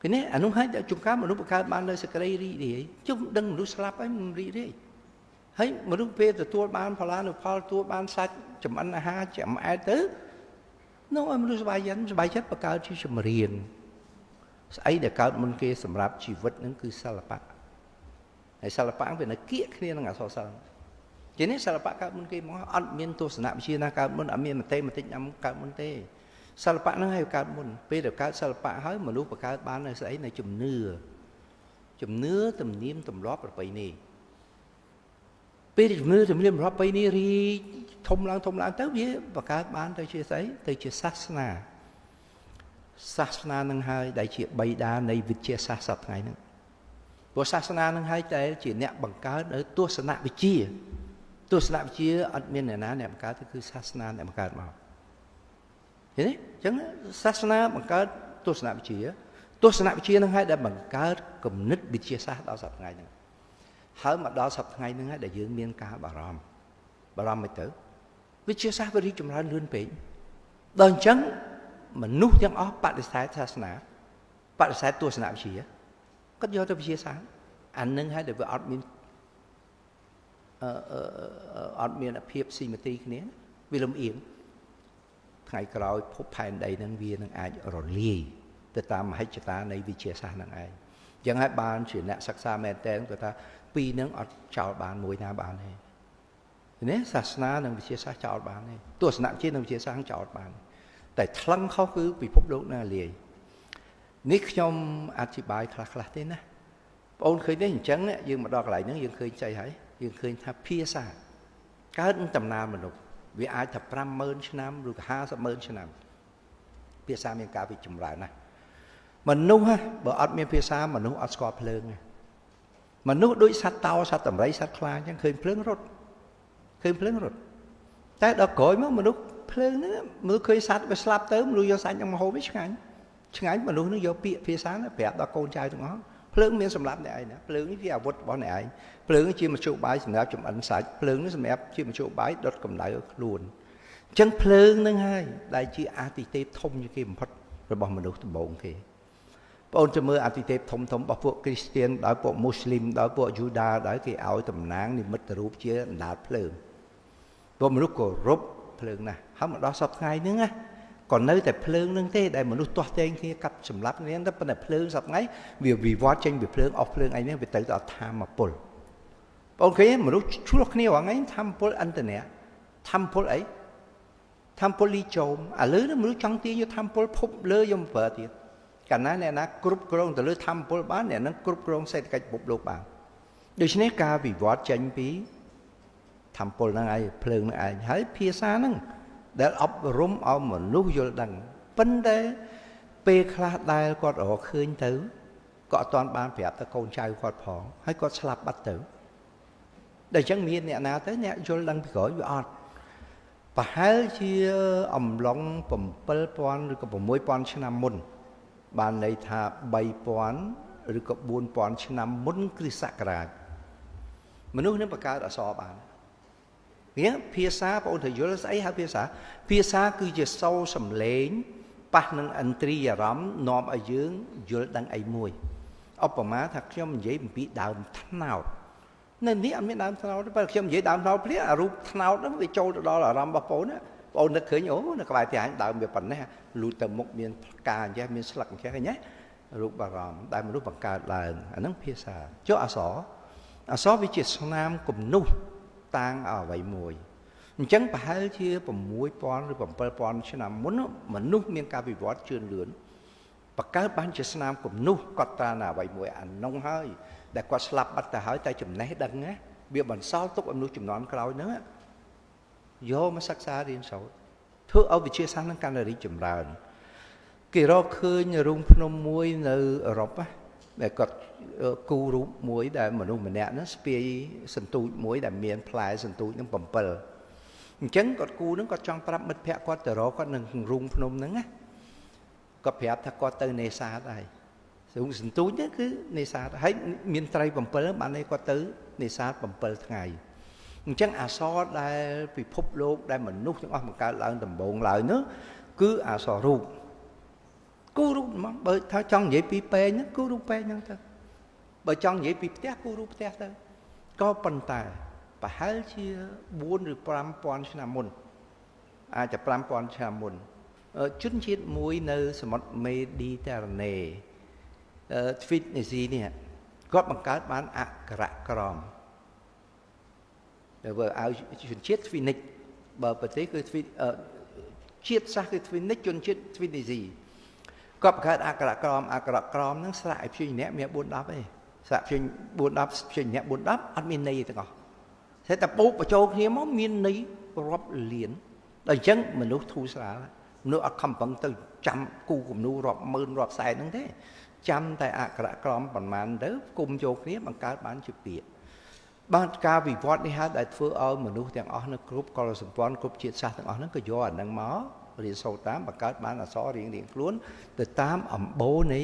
គឺនេះអានោះឲ្យតែជួនកាលមនុស្សបង្កើតបាននៅសេចក្តីរីករាយជុំដឹងមនុស្សស្លាប់ហើយមិនរីករាយហើយមនុស្សពេលទទួលបានផលានុផលទទួលបានសាច់ចម្អិនអាហារចម្អែតទៅនោះឲ្យមនុស្សសប្បាយចិត្តបង្កើតជាចម្រៀងស្អីដែលកើតមុនគេសម្រាប់ជីវិតហ្នឹងគឺសិល្បៈហើយសិល្បៈវានៅគៀកគ្នានឹងអក្សរសិល្ប៍ជានេះសិល្បៈកើតមុនគេមកអត់មានទស្សនវិជ្ជាណាកើតមុនអត់មានមតិញ៉ាំកើតមុនទេសិល្បៈហ្នឹងហើយកើតមុនពេលដែលកើតសិល្បៈហើយមនុស្សបង្កើតបាននៅស្អីនៅជំនឿទំនៀមទម្លាប់ប្រពៃណីពេលជំនឿទំនៀមទម្លាប់ប្រពៃណីរីធំឡើងទៅវាបង្កើតបានទៅជាស្អីទៅជាសាសនានឹងហើយដែលជាបិតានៃវិទ្យាសាស្ត្រសប្តាហ៍ហ្នឹងព្រោះសាសនានឹងហើយតែជាអ្នកបង្កើតនៅទស្សនវិជ្ជាអត់មានអ្នកណាអ្នកបង្កើតគឺសាសនាអ្នកបង្កើតមកឃើញទេអញ្ចឹងសាសនាបង្កើតទស្សនវិជ្ជានឹងហើយដែលបង្កើតគំនិតវិទ្យាសាស្ត្រដល់សប្តាហ៍ហ្នឹងហើយមកដល់សប្តាហ៍ហ្នឹងហើយដែលយើងមានការបារម្ភមិនទៅវិទ្យាសាស្ត្រវារីកចម្រើនលឿនពេកដល់អញ្ចឹងមនុស្សទាំងអស់បដិសេធសាសនាបដិសេធទស្សនវិជ្ជាគាត់យកទៅវិទ្យាសាស្ត្រអានឹងហើយដែលវាអត់មានភាពស៊ីមទីគ្នាវាលំអៀងថ្ងៃក្រោយភពផែនដីនឹងវានឹងអាចរលាយទៅតាមមហិច្ឆតានៃវិទ្យាសាស្ត្រនឹងឯងអញ្ចឹងហើយបានជាអ្នកសិក្សាមែនតើគាត់ថាពីរនឹងអត់ចោលបានមួយណាបានទេនេះសាសនានិងវិទ្យាសាស្ត្រចោលបានទេទស្សនវិជ្ជានិងវិទ្យាសាស្ត្រចោលបានតែថ្លឹងខុសគឺពិភពលោកណាលាយនេះខ្ញុំអធិប្បាយខ្លះទេណាបងអូនឃើញទេអញ្ចឹងយើងមកដល់កន្លែងហ្នឹងយើងឃើញចៃហើយយើងឃើញថាភាសាកើតដំណើរមនុស្សវាអាចថា 50000 ឆ្នាំឬក៏ 50000 ឆ្នាំភាសាមានការវិចម្រើនណាស់មនុស្សបើអត់មានភាសាមនុស្សអត់ស្គាល់ភ្លើងទេមនុស្សដូចសត្វតោសត្វតម្រៃសត្វខ្លាអញ្ចឹងឃើញភ្លើងរត់តែដល់ក្រោយមកមនុស្សភ្លើងហ្នឹងមនុស្សឃើញសត្វវាស្លាប់ទៅមនុស្សយកសាច់ហ្នឹងមកហូបវាឆ្ងាញ់មនុស្សនឹងយកពាក្យភាសាប្រាប់ដល់កូនចៅទាំងអស់ភ្លើងមានសម្រាប់អ្នកឯងណាភ្លើងនេះជាអាវុធរបស់អ្នកឯងភ្លើងជាមធ្យោបាយសម្រាប់ចម្អិនសាច់ភ្លើងនេះសម្រាប់ជាមធ្យោបាយដុតកម្ដៅឲ្យខ្លួនអញ្ចឹងភ្លើងហ្នឹងហើយដែលជាអាទិទេពធំជាងគេបំផុតរបស់មនុស្សដំបូងគេបងអូនទៅមើលអាទិទេពធំរបស់ពួកគ្រីស្ទានដោយពួកមូស្លីមដោយពួកយូដាដោយគេឲ្យតំណាងនិមិត្តរូបជាអណ្ដាតភ្លើងពួកមនុស្សគោរពភ្លើងណាស់ហើយមកដល់សប្តាហ៍ថ្ងៃហ្នឹងណាក៏នៅតែភ្លើងនឹងទេដែលមនុស្សទាស់ទែងគ្នាកាប់សម្លាប់គ្នាតែប៉ុន្តែភ្លើងសប្តាហ៍ថ្ងៃវាវិវត្តចេញពីភ្លើងអស់ភ្លើងអីនេះវាទៅដល់ធម្មពល អូខេមនុស្សឆ្លោះគ្នាហ្នឹងធម្មពលអន្តរៈធម្មពលអីធម្មពលលីជោមឥឡូវនេះមនុស្សចង់ទាញយកធម្មពលភពលើយកមកប្រើទៀតកាលណាអ្នកណាគ្រប់គ្រងទៅលើធម្មពលបានអ្នកនឹងគ្រប់គ្រងសេដ្ឋកិច្ចពិភពលោកបានដូច្នេះការវិវត្តចេញពីធម្មពលហ្នឹងឯងភ្លើងហ្នឹងឯងហើយភាសាហ្នឹងដែលអប់រំឲ្យមនុស្សយល់ដឹងប៉ុន្តែពេលខ្លះដែលគាត់រកឃើញទៅក៏អត់ទាន់បានប្រាប់ទៅកូនចៅគាត់ផងហើយគាត់ស្លាប់បាត់ទៅដូច្នេះមានអ្នកណាទៅអ្នកយល់ដឹងពីក្រោយវាអត់ប្រហែលជាអំឡុង7000ឬក៏6000ឆ្នាំមុនបានន័យថា3000ឬក៏4000ឆ្នាំមុនគ្រិស្តសករាជមនុស្សនឹងបង្កើតអក្សរបានវាភាសាបងប្អូនត្រូវយល់ស្អីហៅភាសាគឺជាសូរសំឡេងប៉ះនឹងឥន្ទ្រីអារម្មណ៍នាំឲ្យយើងយល់ដឹងអីមួយឧបមាថាខ្ញុំនិយាយអំពីដើមត្នោតនៅនេះអត់មានដើមត្នោតទេបើខ្ញុំនិយាយដើមត្នោតភ្លារូបត្នោតហ្នឹងវាចូលទៅដល់អារម្មណ៍របស់បងប្អូននឹកឃើញអូនៅក្បែរផ្ទះដើមវាប៉ុណ្ណេះលូតទៅមុខមានផ្កាអញ្ចេះមានស្លឹកអញ្ចេះឃើញទេរូបអារម្មណ៍ដែលមនុស្សបង្កើតឡើងអាហ្នឹងភាសាចុះអក្សរវាជាស្នាមគំនូសតាំងអ្វីមួយអញ្ចឹងប្រហែលជា6000ឬ7000ឆ្នាំមុនមនុស្សមានការវិវត្តជឿនលឿនបង្កើតបានជាស្នាមគំនូសកត់ត្រានៅអ្វីមួយអានោះហើយដែលគាត់ស្លាប់បាត់ទៅហើយតែចំណេះដឹងណាវាបន្សល់ទុកឲ្យមនុស្សជំនាន់ក្រោយហ្នឹងយកមកសិក្សារៀនសូត្រធ្វើឲ្យវិទ្យាសាស្ត្រនឹងកាន់តែរីកចម្រើនគេរកឃើញរូងភ្នំមួយនៅអឺរ៉ុបដែលគាត់គូរូបមួយដែលមនុស្សម្នាក់ហ្នឹងស្ពាយសន្ទូចមួយដែលមានផ្លែសន្ទូចហ្នឹង7អញ្ចឹងគាត់គូហ្នឹងគាត់ចង់ប្រាប់មិត្តភក្តិគាត់ទៅរកគាត់នឹងរូងភ្នំហ្នឹងណាគាត់ប្រាប់ថាគាត់ទៅនេសាទហើយសន្ទូចហ្នឹងគឺនេសាទហើយមានត្រី7បានន័យគាត់ទៅនេសាទ7ថ្ងៃអញ្ចឹងអក្សរដែលពិភពលោកដែលមនុស្សទាំងអស់បង្កើតឡើងដំបូងឡើយនោះគឺអក្សររូបគូរូបហ្មងបើថាចង់និយាយពីពេងហ្នឹងគូរូបពេងហ្នឹងទៅបើចង់និយាយពីផ្ទះគូរូបផ្ទះទៅក៏ប៉ុន្តែប្រហែលជា4ឬ5000ឆ្នាំមុនអាចจะ5000ឆ្នាំមុនជនជាតិមួយនៅសមុទ្រមេឌីទែរ៉ាណេទ្វីបនេស៊ីនេះគាត់បង្កើតបានអក្សរក្រមបើឲ្យជនជាតិទ្វីនិកបើប្រទេសគឺទ្វីជាតិសាសគឺទ្វីនិកជនជាតិទ្វីនេស៊ីគាត់បង្កើតអក្សរក្រមហ្នឹងស្រៈឲ្យព្យញ្ញៈមាន4-10ទេស្រៈព្យញ្ញ4-10ព្យញ្ញៈ4-10អត់មានន័យទាំងអស់តែបូកបញ្ចូលគ្នាមកមានន័យរាប់លានដល់អញ្ចឹងមនុស្សធូរស្រាលមនុស្សអត់ខំប្រឹងទៅចាំគូគំនូរាប់ម៉ឺនរាប់សែនហ្នឹងទេចាំតែអក្សរក្រមប្រមាណទៅគុំចូលគ្នាបង្កើតបានជាពាក្យបានការវិវត្តនេះហើយដែលធ្វើឲ្យមនុស្សទាំងអស់នៅគ្រប់កុលសម្ព័ន្ធគ្រប់ជាតិសាសន៍ទាំងអស់ហ្នឹងក៏យកអាហ្នឹងមករៀនសូត្រតាមបង្កើតបានអក្សររៀងខ្លួនទៅតាមអំបូរនៃ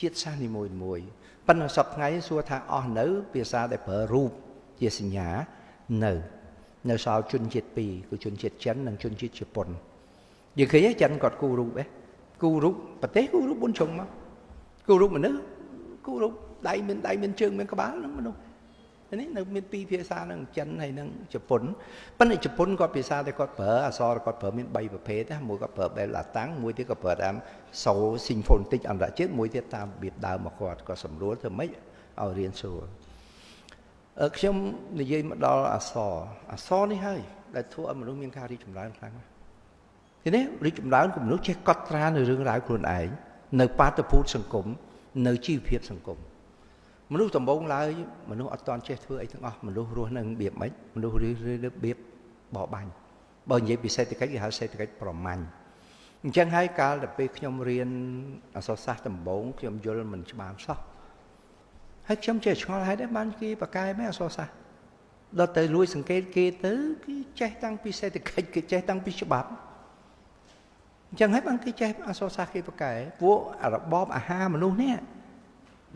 ជាតិសាសន៍នីមួយៗប៉ុន្តែសប្តាហ៍ថ្ងៃសួរថាអស់នៅភាសាដែលប្រើរូបជាសញ្ញានៅសល់ជនជាតិ2គឺជនជាតិចិននិងជនជាតិជប៉ុនយើងឃើញចិនគាត់គូរូបគូរូបប្រទេសគូរូប4ជ្រុងមកគូរូបមនុស្សគូរូបដៃមានជើងមានក្បាលហ្នឹងមនុស្សនេះនៅមាន2ភាសាហ្នឹងចិនហើយនិងជប៉ុនប៉ុន្តែជប៉ុនគាត់ភាសាដែលគាត់ប្រើអក្សរគាត់ប្រើមាន3ប្រភេទណាមួយគាត់ប្រើបែបឡាតាំងមួយទៀតគាត់ប្រើតាមសូរស៊ីងហ្វូនីកអន្តរជាតិមួយទៀតតាមរបៀបដើមរបស់គាត់ក៏សម្រួលធ្វើម៉េចឲ្យរៀនសូត្រខ្ញុំនិយាយមកដល់អក្សរនេះហើយដែលធ្វើឲ្យមនុស្សមានការរីកចម្រើនខ្លាំងណាស់ទីនេះរីកចម្រើនcủaមនុស្សចេះកត់ត្រានៅរឿងរ៉ាវខ្លួនឯងនៅបាតុភូតសង្គមនៅជីវភាពសង្គមមនុស្សដំបូងឡើយមនុស្សអត់ទាន់ចេះធ្វើអីទាំងអស់មនុស្សរស់នៅរបៀបម៉េចមនុស្សរបៀបបរបាញ់បើនិយាយពីសេដ្ឋកិច្ចគេហៅសេដ្ឋកិច្ចប្រមាញ់អញ្ចឹងហើយកាលតែពេលខ្ញុំរៀនអក្សរសាស្ត្រដំបូងខ្ញុំយល់មិនច្បាស់សោះហើយខ្ញុំចេះឆ្ងល់ហេតុអីបានគេបកកែមែនអក្សរសាស្ត្រដល់ទៅលួចសង្កេតគេទៅគេចេះតាំងពីសេដ្ឋកិច្ចគេចេះតាំងពីច្បាប់អញ្ចឹងហើយបានគេចេះអក្សរសាស្ត្រគេបកកែពួករបបអាហារមនុស្សនេះ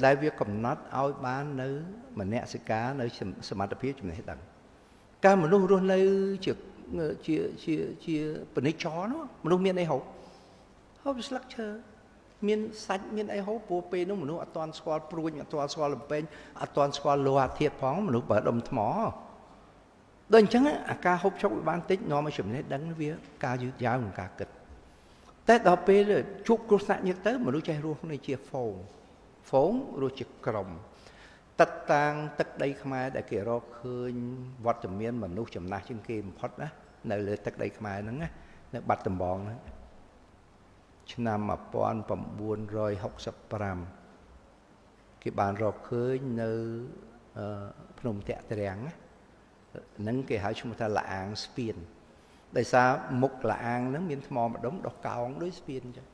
ដែលវាកំណត់ឲ្យបាននៅមនសិការនៅសមត្ថភាពចំណេះដឹងកាលមនុស្សរស់នៅជាពាណិជ្ជករនោះមនុស្សមានអីហូបស្លឹកឈើមានសាច់មានអីហូបព្រោះពេលនោះមនុស្សអត់ទាន់ស្គាល់ព្រួញអត់ទាន់ស្គាល់លំពេងអត់ទាន់ស្គាល់លោហៈធាតុផងមនុស្សប្រើដុំថ្មដូចអញ្ចឹងអាការហូបចុកបានតិចនាំឲ្យចំណេះដឹងវាការយឺតយ៉ាវនឹងការគិតតែដល់ពេលជួបគ្រោះថ្នាក់ញឹកទៅមនុស្សចេះរស់នៅជាហ្វូងរស់ជាក្រុម តតាំងទឹកដីខ្មែរដែលគេរកឃើញវត្តមានមនុស្សចំណាស់ជាងគេបំផុតណានៅលើទឹកដីខ្មែរហ្នឹងណានៅបាត់ដំបងហ្នឹងឆ្នាំ1965គេបានរកឃើញនៅភ្នំតាក់ទ្រាំងហ្នឹងគេហៅឈ្មោះថាលាអាងស្ពានដោយសារមុខលាអាងហ្នឹងមានថ្មម្ដុំដុះកោងដូចស្ពានអញ្ចឹង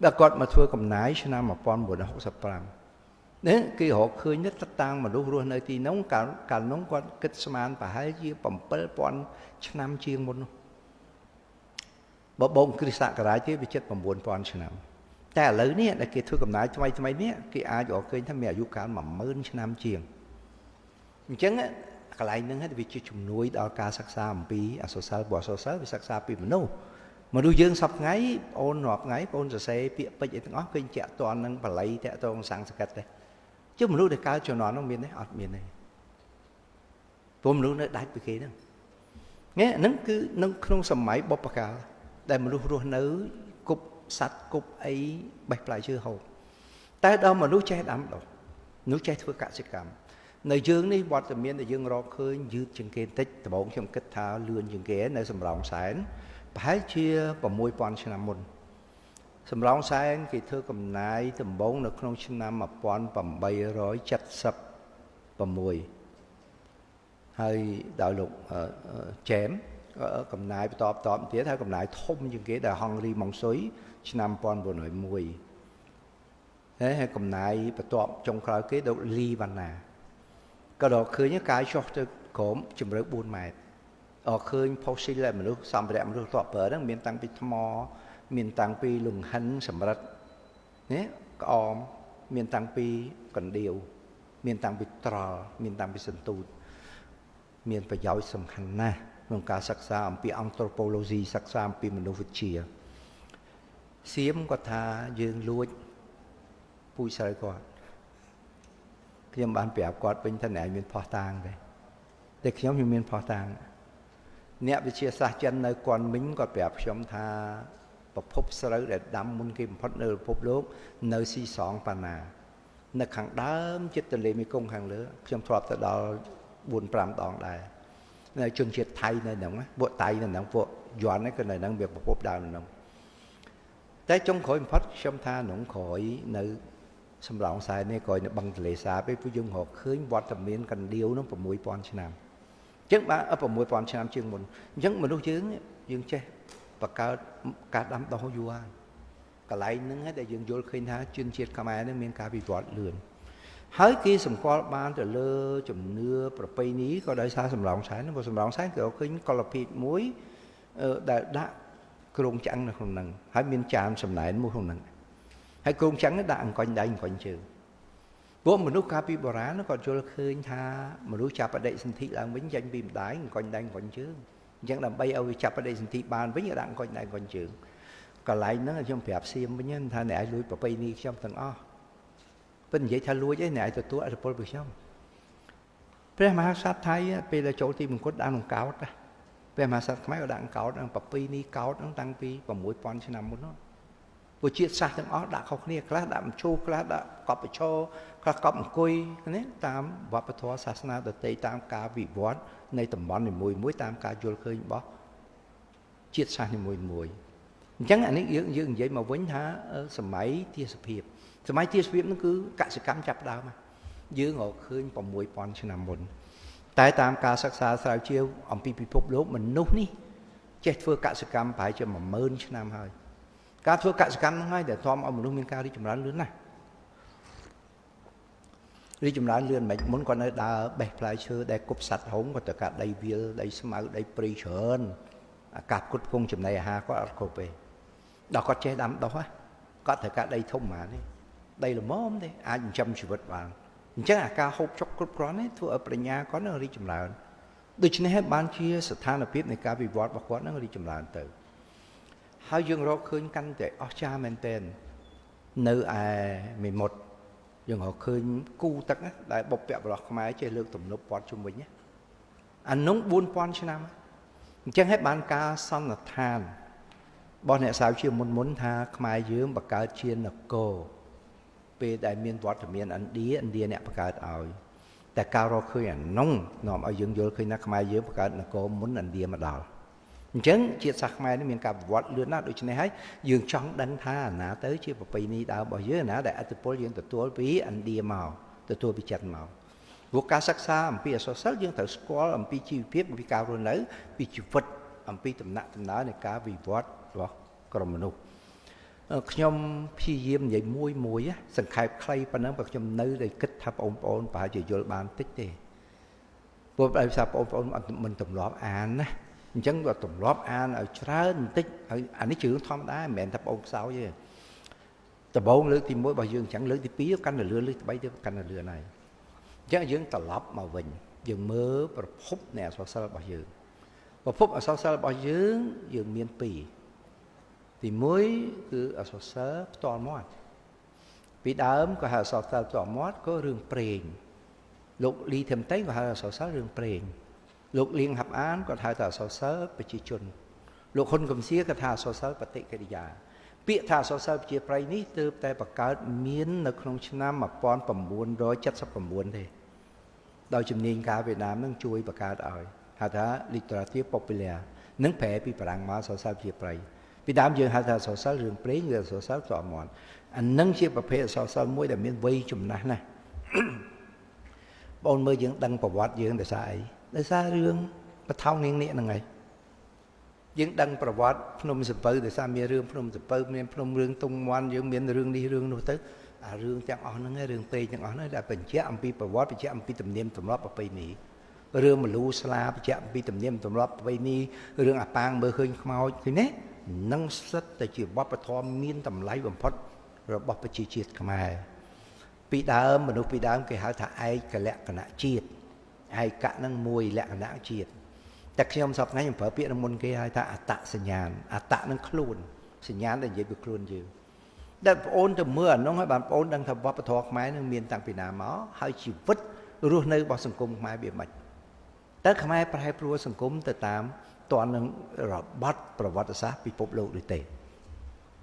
ដល់គាត់មកធ្វើកំណាយឆ្នាំ1965នេះគេរកឃើញទឹកតាំងមនុស្សរស់នៅទីនោះកាលនោះគាត់គិតស្មានប្រហែលជា7000ឆ្នាំជាងមុននោះបើបងគ្រិស្តសករាជទេវាជិត9000ឆ្នាំតែឥឡូវនេះដែលគេធ្វើកំណាយថ្មីនេះគេអាចរកឃើញថាមានអាយុកាល10000ឆ្នាំជាងអញ្ចឹងកន្លែងហ្នឹងវាជាជំនួយដល់ការសិក្សាអំពីអក្សរសិល្ប៍របស់អក្សរសិល្ប៍វាសិក្សាពីមនុស្សយើងសពថ្ងៃបងរាល់ថ្ងៃបងសរសេរពាក្យពេចន៍អីទាំងអស់ឃើញតាក់ទន់នឹងបល័យតាក់ទងសំស្ក្រឹតទេchứមនុស្សដែលកើតជំនាន់នោះមានទេអត់មានទេព្រោះមនុស្សនៅដាច់ពីគេហ្នឹងហ្នឹងគឺនៅក្នុងសម័យបុព្វកាលដែលមនុស្សរស់នៅគប់សัตว์គប់អីបេះផ្លែឈើហូបតែដល់មនុស្សចេះដាំដុះមនុស្សចេះធ្វើកសិកម្មនៅយើងនេះវត្តមានដែលយើងរកឃើញយឺតជាងគេបន្តិចដំបូងខ្ញុំគិតថាលឿនជាងគេនៅសំរោងសែនប្រហែលជា6000ឆ្នាំមុនសំរោងសែនគេធ្វើកំណាយដំបូងនៅក្នុងឆ្នាំ1876ហើយដោយលោកចែមកំណាយបន្តទៀតហើយកំណាយធំជាងគេដែលហង្រីម៉ុងស៊ុយឆ្នាំ1901ហើយកំណាយបន្ទាប់ចុងក្រោយគេដល់លីវ៉ាណាក៏ដល់ឃើញកាយចុះទៅក្រោមជម្រៅ4ម៉ែត្រឃើញផូស៊ីលមនុស្សសម្ភារៈមនុស្សតបប្រើហ្នឹងមានតាំងពីថ្មមានតាំងពីលង្ហិនសម្រិតនេះក្អមមានតាំងពីកណ្ដៀវមានតាំងពីត្រល់មានតាំងពីសន្ទូចមានប្រយោជន៍សំខាន់ណាស់ក្នុងការសិក្សាអំពី anthropology សិក្សាអំពីមនុស្សវិទ្យាសៀមគាត់ថាយើងលួចពូជស្រូវគាត់ខ្ញុំបានប្រាប់គាត់វិញថាអ្នកមានផោះតាងទេតែខ្ញុំមានផោះតាងអ្នកវិទ្យាសាស្ត្រចិននៅគន់មីងគាត់ប្រាប់ខ្ញុំថាប្រភពស្រូវដែលដាំមុនគេបំផុតនៅពិភពលោកនៅស៊ីសងប៉ាណានៅខាងដើមចិត្តទន្លេមេគង្គខាងលើខ្ញុំធ្លាប់ទៅដល់ 4-5 ដងដែរនៅជនជាតិថៃនៅហ្នឹងពួកតៃនៅហ្នឹងពួកយន់ហ្នឹងក៏នៅហ្នឹងវាប្រភពដើមនៅហ្នឹងតែចុងក្រោយបំផុតខ្ញុំថាក្នុងក្រោយនៅសំឡងខ្សែនេះក្រោយនៅបឹងទន្លេសាបឯងពួកយើងរកឃើញវត្តមានកណ្ដៀវហ្នឹង6000ឆ្នាំអញ្ចឹងបាទ6000ឆ្នាំជាងមុនអញ្ចឹងមនុស្សយើងចេះបង្កើតការដាំដុះយូរហើយកន្លែងហ្នឹងដែលយើងយល់ឃើញថាជនជាតិខ្មែរហ្នឹងមានការវិវត្តលឿនហើយគេសម្គាល់បានទៅលើជំនឿប្រពៃណីក៏ដោយសារសំឡងសែនព្រោះសំឡងសែនគេឃើញកលភាជមួយដែលដាក់គ្រោងចាំងនៅក្នុងហ្នឹងហើយមានចានសំណែនមួយក្នុងហ្នឹងហើយគ្រោងចាំងនេះដាក់អង្គញ់ដៃអង្គញ់ជើងពួកមនុស្សកាលពីបុរាណគាត់យល់ឃើញថាមនុស្សចាប់បដិសន្ធិឡើងវិញចេញពីម្ដាយអង្គញ់ដៃអង្គញ់ជើងអញ្ចឹងដើម្បីឲ្យវាចាប់បដិសន្ធិបានវិញគេដាក់អង្គញ់ដៃអង្គញ់ជើងកន្លែងហ្នឹងខ្ញុំប្រាប់សៀមវិញថាអ្នកឲ្យលួចប្រពៃណីខ្ញុំទាំងអស់ពិតនិយាយថាលួចឯងអ្នកឲ្យទទួលអធិពលពីខ្ញុំព្រះមហាក្សត្រថៃពេលដែលចូលទីមង្គលដាក់ក្នុងកោតព្រះមហាក្សត្រខ្មែរក៏ដាក់កោតហ្នឹងប្រពៃណីកោតហ្នឹងតាំងពី6000ឆ្នាំមុននោះពួកជាតិសាសន៍ទាំងអស់ដាក់ខុសគ្នាខ្លះដាក់មឈូសខ្លះដាក់កប់ប្រឈរខ្លះកប់អង្គុយនេះតាមវប្បធម៌សាសនាដទៃតាមការវិវត្តនៃតំបន់នីមួយៗតាមការយល់ឃើញរបស់ជាតិសាសន៍នីមួយៗអញ្ចឹងអានេះយើងនិយាយមកវិញថាសម័យទាសភាពសម័យទាសភាពនោះគឺកសិកម្មចាប់ដើមយើងរកឃើញ6000ឆ្នាំមុនតែតាមការសិក្សាស្រាវជ្រាវអំពីពិភពលោកមនុស្សនេះចេះធ្វើកសិកម្មប្រហែលជា10000ឆ្នាំហើយការធ្វើកសិកម្មហ្នឹងហើយដែលនាំឲ្យមនុស្សមានការរីកចម្រើនលឿនណាស់រីកចម្រើនលឿនមិនមុនគាត់នៅដើរបេះផ្លែឈើដែលគប់សัตว์ហុងគាត់ទៅកាត់ដីវាលដីស្មៅដីព្រៃច្រើនអាកាសផ្គត់ផ្គង់ចំណីអាហារគាត់អត់គ្រប់ទេដល់គាត់ចេះដាំដុះគាត់ត្រូវការដីធំហ្មងទេដីល្មមទេអាចចិញ្ចឹមជីវិតបានអញ្ចឹងអាការហូបចុកគ្រប់គ្រាន់នេះធ្វើឲ្យប្រាជ្ញាគាត់នឹងរីកចម្រើនដូច្នេះហើយបានជាស្ថានភាពនៃការវិវត្តរបស់គាត់នឹងរីកចម្រើនទៅហើយយើងរកឃើញកាន់តែអស្ចារ្យមែនទែននៅឯមេមត់យើងរកឃើញគូទឹកដែលបុព្វបុរសខ្មែរចេះលើកទំនប់ព័ទ្ធជុំវិញអានោះ4000ឆ្នាំអញ្ចឹងហើយបានការសន្និដ្ឋានរបស់អ្នកស្រាវជ្រាវមុនថាខ្មែរយើងបង្កើតជានគរ về đại miền vọt thì miền Anh đi nè bạc ỏiแต่การเราเคยน้องนอมเอายังโยนเคยนักมาเยอะประกาศนักก็มุนอันเดียมาดอลจังเชียร์สักมานี่มีการวัดเลือดนัดโดยเฉพาะให้ยังช่องดังท่าหนาเต๋อเชียร์ปีนี้ดาวบ่เยอะนะแต่อัตโพลยังตัวปีอันเดียมาตัวปีจัดมาบุกการศึกษาอันปีสอสัลยังเต๋อสกอลอันปีชีวิตอันปีการรุ่นไหนปีชีวิตอันปีตำหนักในการวิวัฒน์หรอกรมนุษย์ขยมพี่เยี่ยมใหญ่มวยสังขารใครปนนั้นแบบขยมเนื้อได้คิดทับองค์ป่าจะโยนบานติ๊กเด้พวกไอ้สาวองค์มันตุ่มล้ออ่านนะจังว่าตุ่มล้ออ่านเอาชราติ๊กอันนี้ชื่อธรรมดาแม่ทับองค์สาวเยอะแต่บองเลือดที่มวยบ่ยืนchẳngเลือดที่ปีกันเรือเลือดใบเดียวกันเรือnàyจังยืนตลบมาวิ่งยืนมือประพบแนวสาวสาวบ่ยืนประพบสาวสาวบ่ยืนเมียนปีthì mới cứ ở số sớ toàn mót vì đám có hà số sớ toàn mót có rừng prèn lục ly thêm tấy có hà số sớ rừng prèn lục liên hợp án có hà số sớ bị chỉ chun lục hôn cầm xía có hà số sớ bị tệ cái gì à bị hà số sớ bị prèn ní từ tại bậc cao miến ở trong năm mà pon phẩm buôn rồi chất sắp phẩm buôn thế đào chìm niên cả Việt Nam nâng chui bậc cao rồi hà thá literature popular nâng phê bị bảng má số sớ bị prèn vì đám dương hai thà sổ sáo rừng prế người sổ sáo trọ mòn anh nâng chiếc bậc phê sổ sáo mũi để miễn vây chùm nát này bọn mới dương đăng bảo vọt dương để xa rương bà thao nghiêng nịa là ngày dương đăng bảo vọt phnom sập bơ để xa miê rương phnom sập bơ miền phnom rương tung ngoan dương miền rương đi rương đâu tới rương chẳng on nó nghe rương prế chẳng on nó đã bình chế âm pi bảo vọt bình chế âm pi tầm niệm tầm lóp bảo nỉ rương mà lu sla bình chế âm pi tầm niệm tầm lóp bảo nỉ rương pang bơ khơi mau thì nè năng suấtแต่chỉ bópไปทอมีนตำไหลบำพดเราบópไปจีจีดกันมาปีดามมนุษย์ปีดามเคยหาถ้าไอ้กะแหลกขณะจีดไอ้กะนั่งมวยแหลกขณะจีดแต่ขยมสอบนั้นยังเผอเปียน้ำมันเคยหาถ้าอัตตะสัญญาณอัตตะนั่งคลูนสัญญาณแต่ยังเป็นคลูนอยู่แต่โอนแต่เมื่อน้องให้บานโอนดังทำบópไปทอไม้นั่งมีนต่างปีนาหมอให้ชีวิตรู้ในบอสังคมไม้เบียดมันแต่ขมายประให้ปลัวสังคมแต่ตามตอนนั้นเราบัดประวัติศาสตร์ปีพบโลกด้วยเตะ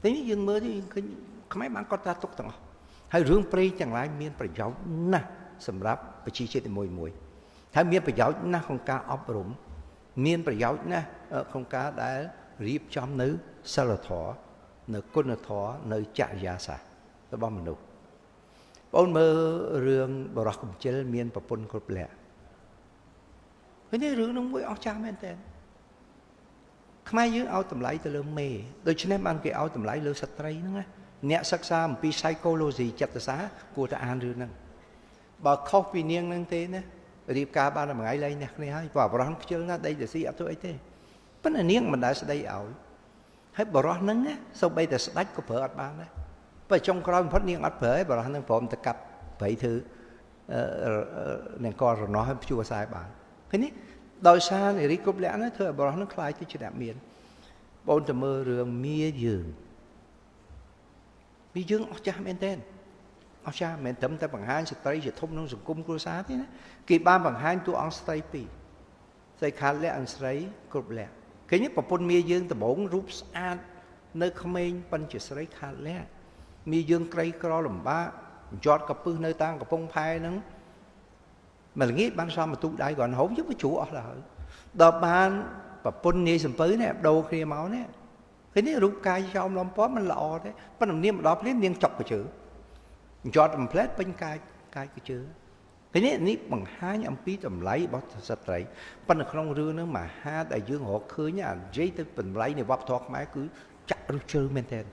ทีนี้ยังเมื่อที่ขมายมันก็ตาตกต่างให้เรื่องปรีจังไรมีประโยชน์นะสำหรับประชาชนมวยถ้ามีประโยชน์นะของการอบรมมีประโยชน์นะของการได้รีบจำเนื้อสารถอเนื้อกุนถอเนื้อจ่ายาสาและบ้ามนุษย์บนเมื่อเรื่องบรักกุมเจริญมีประปนกรบแหละทีนี้เรื่องน้องมวยเอาจ้าแม่นแต่ขมายยื้อเอาตำไหลตะเริ่มเมย์โดยเฉพาะมันก็เอาตำไหลเลือสตรีนั่งไงเนี่ยศึกษาปีไซโคโลจีจัตสากูจะอ่านเรื่องนั่งบอกเข้าปีเนียงนั่งเต้เนี่ยรีบกาบ้านอะไรเลยเนี่ยนี่ให้บอกร้อนเชื่อนะได้เดี๋ยวสิเอาตัวไอ้เต้เป็นอันนี้มันได้สได้เอาให้บอกร้อนนั่งเนี่ยsau bây giờสได้ก็เผยอัดบ้านนะไปจงกรอยพัดเนียงอัดเผยบอกร้อนนั่งผมจะกลับเผยถือเนี่ยก็รอน้อยให้ชัวร์สายบ้านทีนี้โดยซาในริกบแล้วนะเธอบอกว่านักคลายที่จะดับเมียนบนจะมือเรื่องมียืนเอาชาเมนเต้นเอาชาเมนทำแต่บางฮันสตรีจะทุ่มน้องสุกุมกรุษาที่นะกี่บ้านบางฮันตัวอังสตรีปีใส่ขาดและอังสตรีกบแล้วคือนี้ปะปนมียืนแต่บ่งรูปสะอาดเนื้อขมิ้นปัญจสตรีขาดแล้วมียืนไกลกรอหล่มบ้าจอดกับปืนเนื้อตั้งกับพงไพ่นั้นmà nghĩ ban sao mà tu đại gọi hổng giúp với chủ ở là đợt ban và pun ni sầm pứ này đâu khi máu này cái này rút cay cho ông làm phó mình lọ đấy bắt đầu niêm đó phép niêm chọc cái chữ cho tầm phép bên cay cái chữ cái này bằng hai ông pí tầm lấy bớt sạch đấy bắt đầu không rưa nữa mà hai đại dương họ khơi nhá giấy tới tầm lấy này bóp thoát máy cứ chặt rút chơi men tên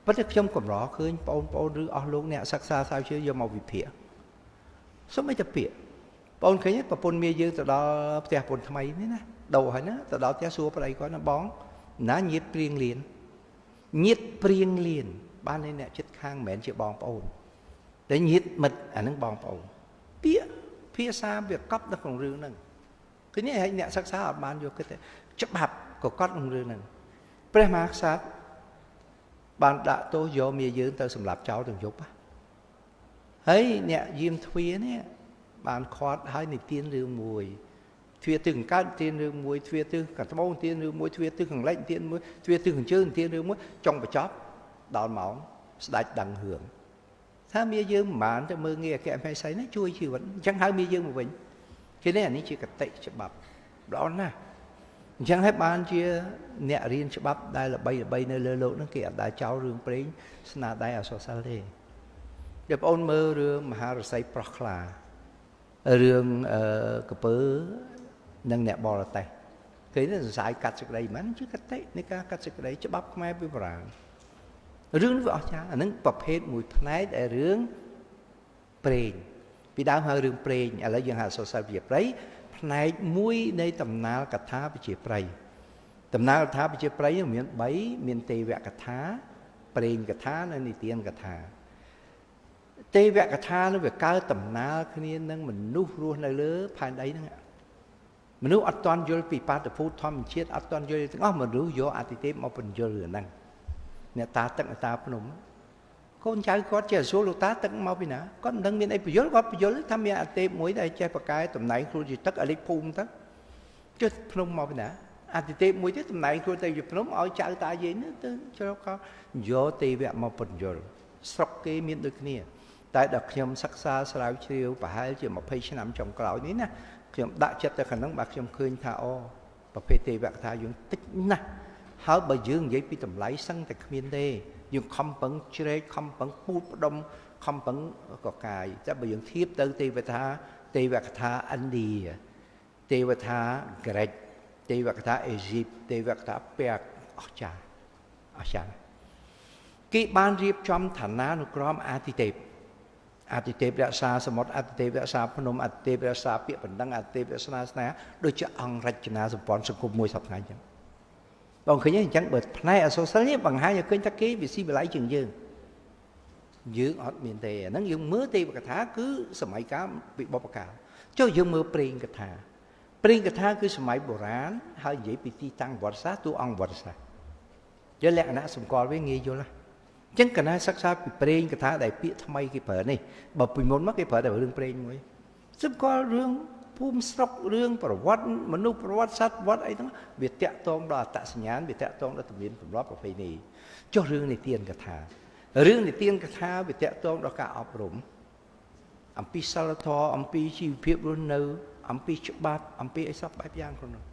bắt đầu trong cầm rõ khơi pon rưa ở luôn nè sắc xa sao chứ do màu vịt phịa số mấy chập phịa bọn khởi nhất và bọn mía dương từ đó theo bọn tham ấy nữa đầu hay nữa từ đó theo xua vào đây có nó bón ná nhiệt priêng liền ban này nè chất khang mến chịu bón bọn để nhiệt mật ở nước bón bọn phía xa việc cấp nó còn rương nâng cái này hãy nè sắc xa ở ban vô cái chấp hạp của cấp còn rương nâng bây mà sát ban đã tôi vô mía dương tôi sầm lạp cháu từng dục á ấy nè diêm thuế nè bạn khoát hai này tiên rương mùi thuê từng các tiên rương mùi thuê từng cả bao tiên rương mùi thuê từng hàng lạnh tiên mùi thuê từng chơi tiên rương mùi trong và chóp đòn máu đạch đằng hưởng Tha mía dương mạn cho mơ nghe cái em hay say nó chui chi vẫn chẳng hai mía dương một vĩnh cái này anh chỉ cả tệ cho bập đó nè chẳng hết ban chia nhẹ riêng cho bắp đây là bay nơi lơ lỗ nó kia đại cháu rương prén sna đại ở so sal đi đẹp ôn mơ rương mà hà rồi say prokla rương cặp nâng nhẹ bò là tay cái nó sai cắt sực đây mà chứ cắt tệ này ca cắt sực đây cho bắp mai bị vàng rương nó vỏ cha anh nâng bập hết mùi phai để rương prén vì đau hơi rương prén ở lại dân hà so sal việt đấy này mũiในตำนานกถาไปเจียไพรตำนานกถาไปเจียไพรมีใบมีเตวะกถาเปล่งกถาในนิเตียนกถาเตวะกถานั่นเป็นการตำนานคืนนี้นั่งมันนุ่งรัวในเลือภายในนั่งมันนุ่งอัตตอนโยลปีปาตะพูดทอมเชียดอัตตอนโยลถึงมันรู้โยอัติเตมเอาเป็นโยลนั่งเนี่ยตาตั้งตาพนมcon trai có chơi số lô tá tận mau bị nã có đăng miền ấy bị dối có bị dối tham gia tê mũi đây chơi bạc cái tầm này kêu gì tất ở đây phun tất chứ phun mau bị nã tê mũi chứ tầm này kêu tê gì phun ở chạy ta gì nữa cho nó có do tê vẹn mau bận rồi sọc cái miền được nè tại đặc nhom sắc xa sài chiều và hai chiều một phay năm trồng cỏ ní nè nhom đã chất tại khả năng bạc nhom khơi thao và phay tê vẹn thao dùng tích nè háo bờ dương giấy pi tầm lấy sân tại miền đây dùng không bằng chơi không bằng bút đông không bằng cỏ cài chắc bây giờ thiếp tới tây vạc tha India tây vạc tha Greek tây vạc tha Egypt tây vạc tha Perk ở cha cái ban riêng trong thành na nó gom Atitep đã xa sớm Atitep đã xa Phnom Atitep đã xa Piệt Bản Đăng Atitep đã xa ná đôi chứ ông rạch na sập bón sập cục môi sập ngay chẳng còn khi nhớ chẳng bật này ở số sáu bằng hai giờ kênh tắc ký vì si bị lái chừng dương dương ở miền tây nó dương mưa tây và cả thá cứ sớm mấy cá bị bọc cả cho dương mưa pring cả thá cứ sớm mấy bồ rán hơi dễ bị ti tăng vật sát tu ông vật sát giờ lẽ nó sớm coi với nghe vô là chẳng cần ai sắc xa bị pring cả thá đại bị thay cái phở này bảo bị muốn mắc cái phở đại đường pring mới sớm coi rươngภูมิศกเรื่องประวัติมนุษย์ประวัติศาสตร์วัดไอ้ทั้งเบียดแตะตรงดอตัดสัญญาณเบียดแตะตรงดอตมินผมรับประเพณีเจ้าเรื่องในเตียนกถาเรื่องในเตียนกถาเบียดแตะตรงดอการอบรมอัมพีซาลทออัมพีชีวเพียบรุ่นเนื้ออัมพีฉบับอัมพีไอ้ซับใบยางคนนึง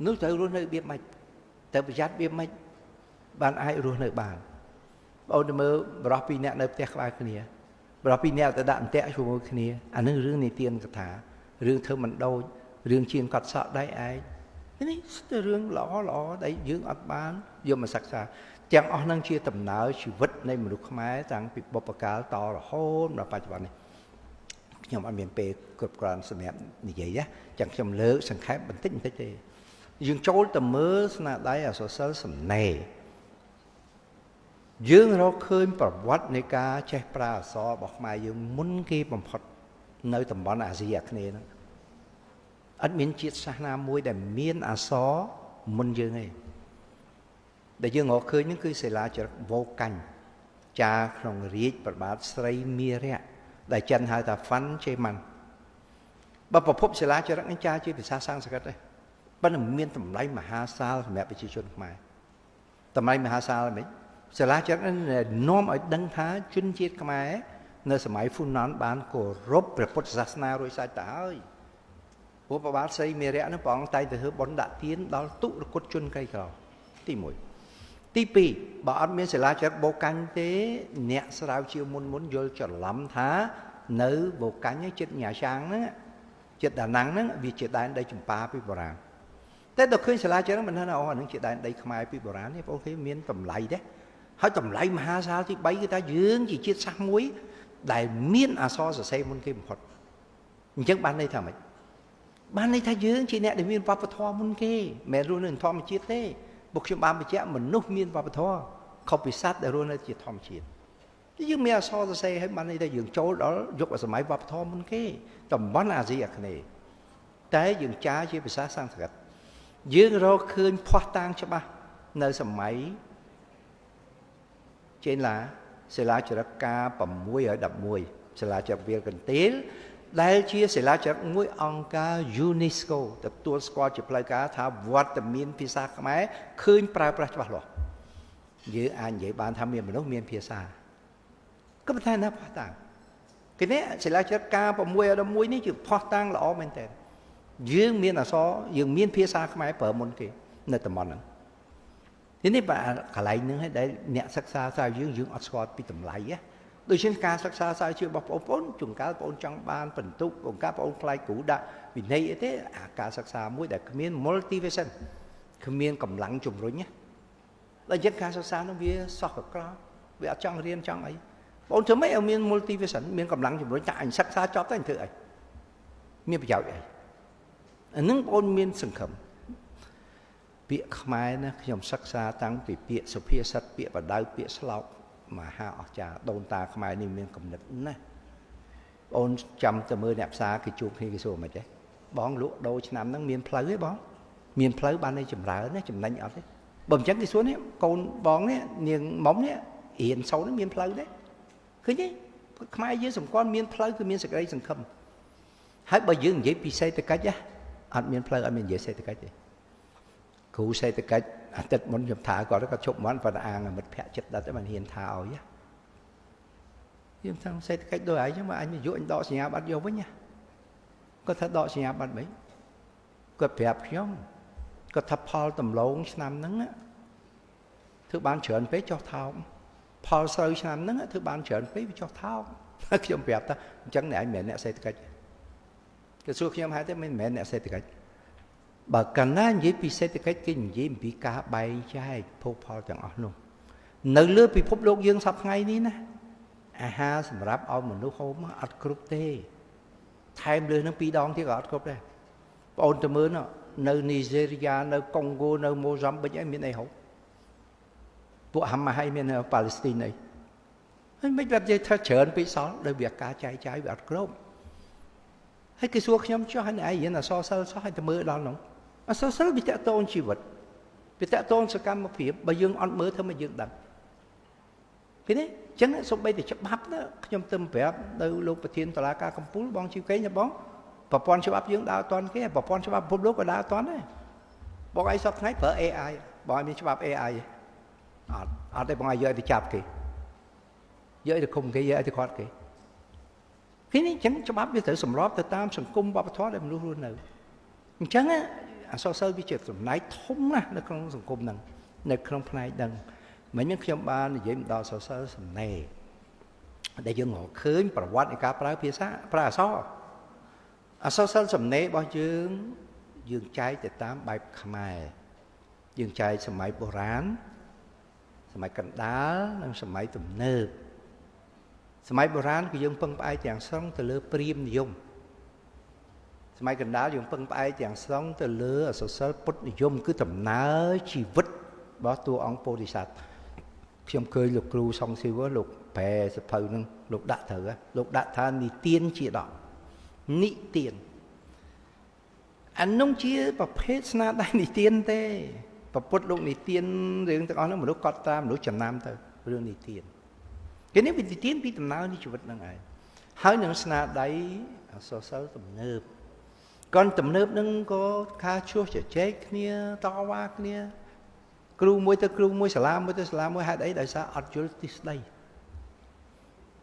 นึกถึงรุ่นเนื้อเบียดไม่แต่ประหยัดเบียดไม่บ้านไอ้รุ่นเนื้อบ้านเอาเมื่อบรอปีเนี่ยเนื้อแตะคลายคนนี้บรอปีเนี่ยแต่ด่านแตะชั่วโมงคนนี้อันนั้นเรื่องในเตียนกถาเรื่องเธอมันโดนเรื่องจีนกัดสะได้ไอ้นี่เรื่องหล่อได้ยืงอัดบ้านยืมมาศักษาจังอ๋อนั่งเชื่อตำหนาชีวิตในมนุษย์ขมายจังปิดบปการต่อหล่อโหมในปัจจุบันนี้ยังอันเมียนเปย์เกือบกลางสมัยนี่ใหญ่ยะจังจำเลิกสังเกตบันทึกได้เลยยืงโจลแต่เมื่อสนาได้อะโซเชียลสำเนายืงเราเคยประวัติในการใช้ปลาซอบอกมายืงมุนกีบพอดในตำบลอาเซียนนี่นะอันมีนจิตศาสนามวยแต่มีนอาซอมันยังไงแต่ยังเราเคยนึกคือเสลาจะโวกันจาขนมรีดประบาดไซมีเรียได้จันหาแต่ฟันใช่มันบ่ประพบเสลาจะรักนิจาที่เป็นซาสร้างสกัดเลยบ้านมีนตำไรมหาศาลแม่ไปชี้ชนมาตำไรมหาศาลไหมเสลาจะรักนั่นน้อมไอ้ดังท้าจุนจิตขมายในสมัยฟุ้นนั้นบ้านก็รบพระพุทธศาสนาโดยสายตาพวกประวัติใส่เมียเรียนนั่นปองไตแต่เธอบนดาเทียนดาวตุรกุจุนไกลเขาที่มวยที่ปีบ่อนเมียเสลาจากโบกันเต้เนี่ยสาวเชียวมุนโยนจดล้ำท้าเนื้อโบกันเนี่ยจิตหยาช้างนั่นจิตด่านังนั่นวิจิตได้ได้จุ่มปลาปีโบราณแต่ดอกขึ้นเสลาจากนั้นมันท่านเอาหนังจิตได้ได้ขมายปีโบราณนี่พวกเขาเมียนต่ำไหลเด้เขาต่ำไหลมหาศาลที่ใบก็ตายืนจีจิตสักมวยได้เมียนอาซอจะใส่มุนเก็บหดยังบ้านในทำไมบ้านในทายืนจีเนี่ยได้เมียนปลาปะทอมุนเก็แม่รู้หนึ่งทอมจีเต้บุกชมบ้านไปเจ้าเหมือนนุ๊กเมียนปลาปะทอเขาไปซัดได้รู้ในจีทอมจียังเมียอาซอจะใส่ให้บ้านในได้ยืนโจดแล้วยกสมัยปลาปะทอมุนเก็ต่ำบ้านอาเซียนนี่แต่ยืนจ้าจีไปซัดสร้างสกัดยืนเราคืนพอตังใช่ปะในสมัยเจนละเสลาจะรักกาปั่มมวยở đập mùiเสลาจะเวียนกันเตลได้เชียเสลาจะมวยองกายูเนสโกแต่ตัวสกอตจะพลายกาท้าวัดแต่มีนพิซาขมายคืนปลายประจับหรอเยอะอ่านเยอะบานทำเมียนมนุษย์เมียนพิซา ก็ไม่ใช่นะพอต่างทีนี้เสร็จแล้วจัดการประมวยเอามวยนี่คือพอต่างละอ๋อมันแต่ยืงเมียนอ่ะซ้อยืงเมียนเพียซาขมายเปิดมนกี่ในตะมอนนั้นทีนี้แบบอะไรนึงให้ได้เนี่ยศึกษาสายยืงอัดสกอตปีตำไหลอ่ะโดยเช่นการศึกษาสายชื่อบอกปนจุ่มการปนจังบานเป็นตุกปนการปนคลายกูดะวินัยเอ๊ะการศึกษามวยแต่ขมิ้น motivation ขมิ้นกำลังจุ่มรุ่งเนี่ยแล้วจัดการศึกษาน้องเบียสอบกับกล้าเบียจังเรียนจังไอ้ปนเธอไม่เอามีน motivation มีนกำลังจุ่มรุ่งจะอ่านศึกษาจอบตั้งเธอไอ้มีประโยชน์ไอ้อันนั้นปนมีนสังคมเปียขมายนะขยมศึกษาตั้งปีเปียสุเพียสัตเปียประดาวเปียสลาวมาหาออกจากโดนตาขมายนี่มีนกำหนดนะโอนจำแต่มือแนบซาคือจูบที่กิโซมาเจ๊บ้องลุโดชนำนั่งมีนเพลย์บ้องมีนเพลย์บ้านในจุ่มร้เนี่ยจุ่มนั่งเอาเจ๊บ่มจังกิโซเนี่ยโกนบ้องเนี่ยเนียงมองเนี่ยเอียนโซ่เนี่ยมีนเพลย์đấyคือนี่ขมายยืนสมควรมีนเพลย์คือมีนสกัยสังคมให้บ่ยืนยิ่งปีเซตกัดจ้ะอัดมีนเพลย์อัดมีนเยเซตกัดเจ๊กูเซตกัดติดมันหยุดถ่ายก่อนแล้วก็ชกมันปนอ่างมันแผลจิตได้แต่มันเห็นท่าเอาเนี่ยยังทำเซตกัดโดยไอ้chứ mà anh dụ anh đọ nhà bắt vô với nha có thật đọ nhà bắt mấy có đẹp không có thật Paul tầm lâu năm nắng á thứ ban chuyển phế cho thao Paul sơi năm nắng á thứ ban chuyển phế cho thao khi ông đẹp ta chẳng nè mẹ nè setกัดcái số khi ông hai tới mẹ nè setกัดbà cần á gì bị setกัดcái gì bị cá bay trái phô Paul chẳng ở luôn nơi lứa bị phúc lục dương sắp ngay ní nèอาหารสำหรับเอาเหมือนลูกเขามาอัดกรุบเต้ไทม์เลยน้ำปีดองที่ก็อัดกรุบได้ปอนตะมือเนาะในนิเจรียในคองโกในโมซัมบิกไอ้เมียนไอ้เขาพวกฮัมมาให้เมียนปาเลสไตน์ไอ้ไม่แบบจะถ้าเชิญไปสอนโดยเบียกาใจแบบอัดกรุบให้กิจวัตรย้ำช่วยให้ไอ้ยันซอเซอร์ซอให้ตะมือดองหนองซอเซอร์ไปแตะโตนชีวิตไปแตะโตนสกัมมาเพียบไปยืงอัดมือเธอมายืงดังทีนี้ฉันสมบัติจะบับนะยมเติมแบบโดยลูกประเทศตลาดการกัมพูชาบองชิวเกย์เนี่ยบองปะปอนฉบับยังดาวตอนแค่ปะปอนฉบับพุ่มลูกก็ดาวตอนนี่บอกไอ้สับไงเปิด AI บอกมีฉบับ AI อาจได้บางไอ้เยอะที่จับกี่เยอะที่คุมกี่เยอะที่คอดกี่ทีนี้ฉันฉบับจะถือสมรบแต่ตามสังคมบปทได้มันรู้รุ่นหนึ่งฉันอ่ะโซเชียลวิจัยสมัยทุ่มนะในครองสังคมนั่งในครองพนัยดังmấy những khi bạn dễ đào sơ sơ này để dương ngộ khơi bảo quát cái cá phía xa pra so sơ sơ sầm này bao dương dương trái từ tám bài khmer dương trái sầm máy bồ rán sầm máy cành đá sầm máy tùm nơ sầm máy bồ rán thì dương phân bài chàng sống từ lứa prim dùng sầm máy cành đá dương phân bài chàng sống từ lứa sơ sơ put dùng cứ tầm ná chỉ vứt bỏ tua ông bodhisatខ្ញុំឃើញលោកគ្រូសង្ឃស៊ីវលោកប្រែសភៅនឹងលោកដាក់ត្រូវលោកដាក់ថានិទានជាដកនិទានអានោះជាប្រភេទស្នាដៃនិទានទេប្រពុតលោកនិទានរឿងទាំងអស់នោះមនុស្សកត់តាមមនុស្សចំណាំទៅរឿងនិទានគេនេះវានិទានពីដំណើរនៃជីវិតហ្នឹងឯងហើយនឹងស្នាដៃសរសើរទំនើបក៏ទំនើបហ្នឹងក៏ការជួសជជែកគ្នាតវ៉ាគ្នាគ្រូមួយទៅគ្រូមួយសាលាមួយទៅសាលាមួយហេតុអីដោយសារអត់យល់ទិសដៅ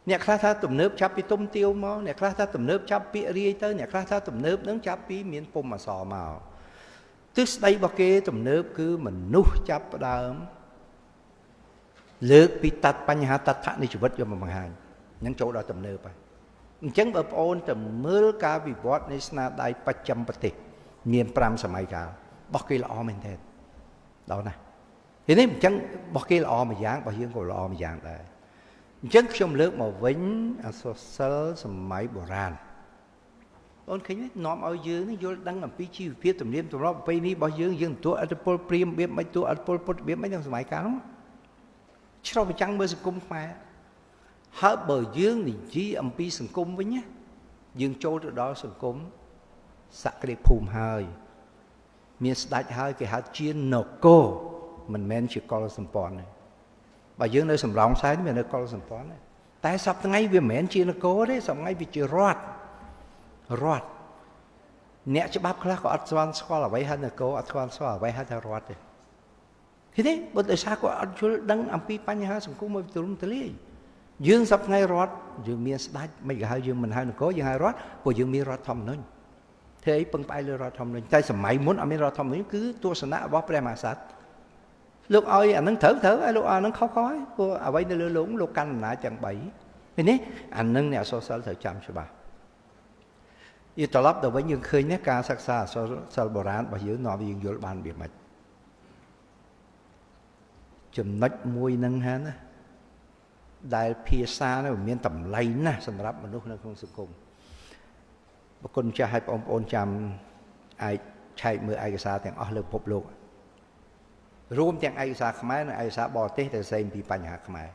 អ្នកខ្លះថាទំនើបចាប់ពីទុំទាវមកអ្នកខ្លះថាទំនើបចាប់ពីរាយទៅអ្នកខ្លះថាទំនើបនឹងចាប់ពីមានពុំអសរមកទិសដៅរបស់គេទំនើបគឺមនុស្សចាប់ផ្ដើមលើកពីតតបញ្ហាតថនៃជីវិតយកមកបង្ហាញនឹងចូលដល់ទំនើបហើយអញ្ចឹងបើប្អូនទៅមើលការវិវត្តនៃស្នាដៃបច្ចឹមប្រទេសមាន5សម័យកាលរបស់គេល្អមែនទេដល់ណាทีนี้จังบอกกี่ละอมาอย่างบอกยังก็ละอมาอย่างได้จังชมเลือกมาวิ่งโซเซลสมัยโบราณตอนคืนนี้น้อมเอายืนนี่โยนดังกับปีชีวิตเพียรตุ่มเลี้ยมตุ่มรอบปีนี้บอกยืนยืนตัวอัลโปลเปรียมเบี้ยไม่ตัวอัลโปลปดเบี้ยไม่ยังสมัยกลางชอบไปจังเบอร์สังคมมาหาเบอร์ยืนนี่จีอัมปีสังคมไว้เนี่ยยืนโจตัวดอสังคมสักเรียภูมิหายมีสไตล์หายคือหาเชียนนกโกมันแม้นชื่อกอลสัมปอนเลยบ่าយើងនៅសម្រងซ้ายนี่มันនៅកอលសម្ពន់តែសប្តាហ៍ថ្ងៃវាមិនមែនជានគរទេសប្តាហ៍ថ្ងៃវាជារដ្ឋអ្នកច្បាប់ខ្លះក៏អត់ស្គាល់អ្វីហៅនគរអត់ស្គាល់អ្វីហៅថារដ្ឋទេនេះបើដោយសារគាត់អត់យល់ដឹងអំពីបញ្ហាសង្គមមួយទូលំទូលាយ dương sắp ngay rót dương miên đách mấy cái hai dương mình hai nó có dương hai rót của dương miên rót thầm nói thế ấy bưng bay lên rót thầm nói tay sầm máy muốn ở miên rót thầm nói cứ tua sân nã bóp ra mà sát lúc ơi anh nâng thở ai lúc anh nâng khó khói cô ở đây nó lúng lúc canh nã chẳng bảy thế nè anh nâng nè so sánh thời chăm cho bàอีตลอดแต่ว่ายังเคยเนี่ยการศึกษาสารโบราณบางอย่างนอยังอยู่บ้านเบียดมาจำนัดมวยนั่งฮะนะได้เพียซาเนี่ยมีต่ำไรนะสำหรับมนุษย์ในสังคมบางคนจะให้องค์จำไอ้ใช้มือไอ้กษาแต่งอ๋อเลิกพบโลกรวมแต่งไอ้กษาขมายไอ้กษาบอเต้แต่เซมปีปัญหาขมาย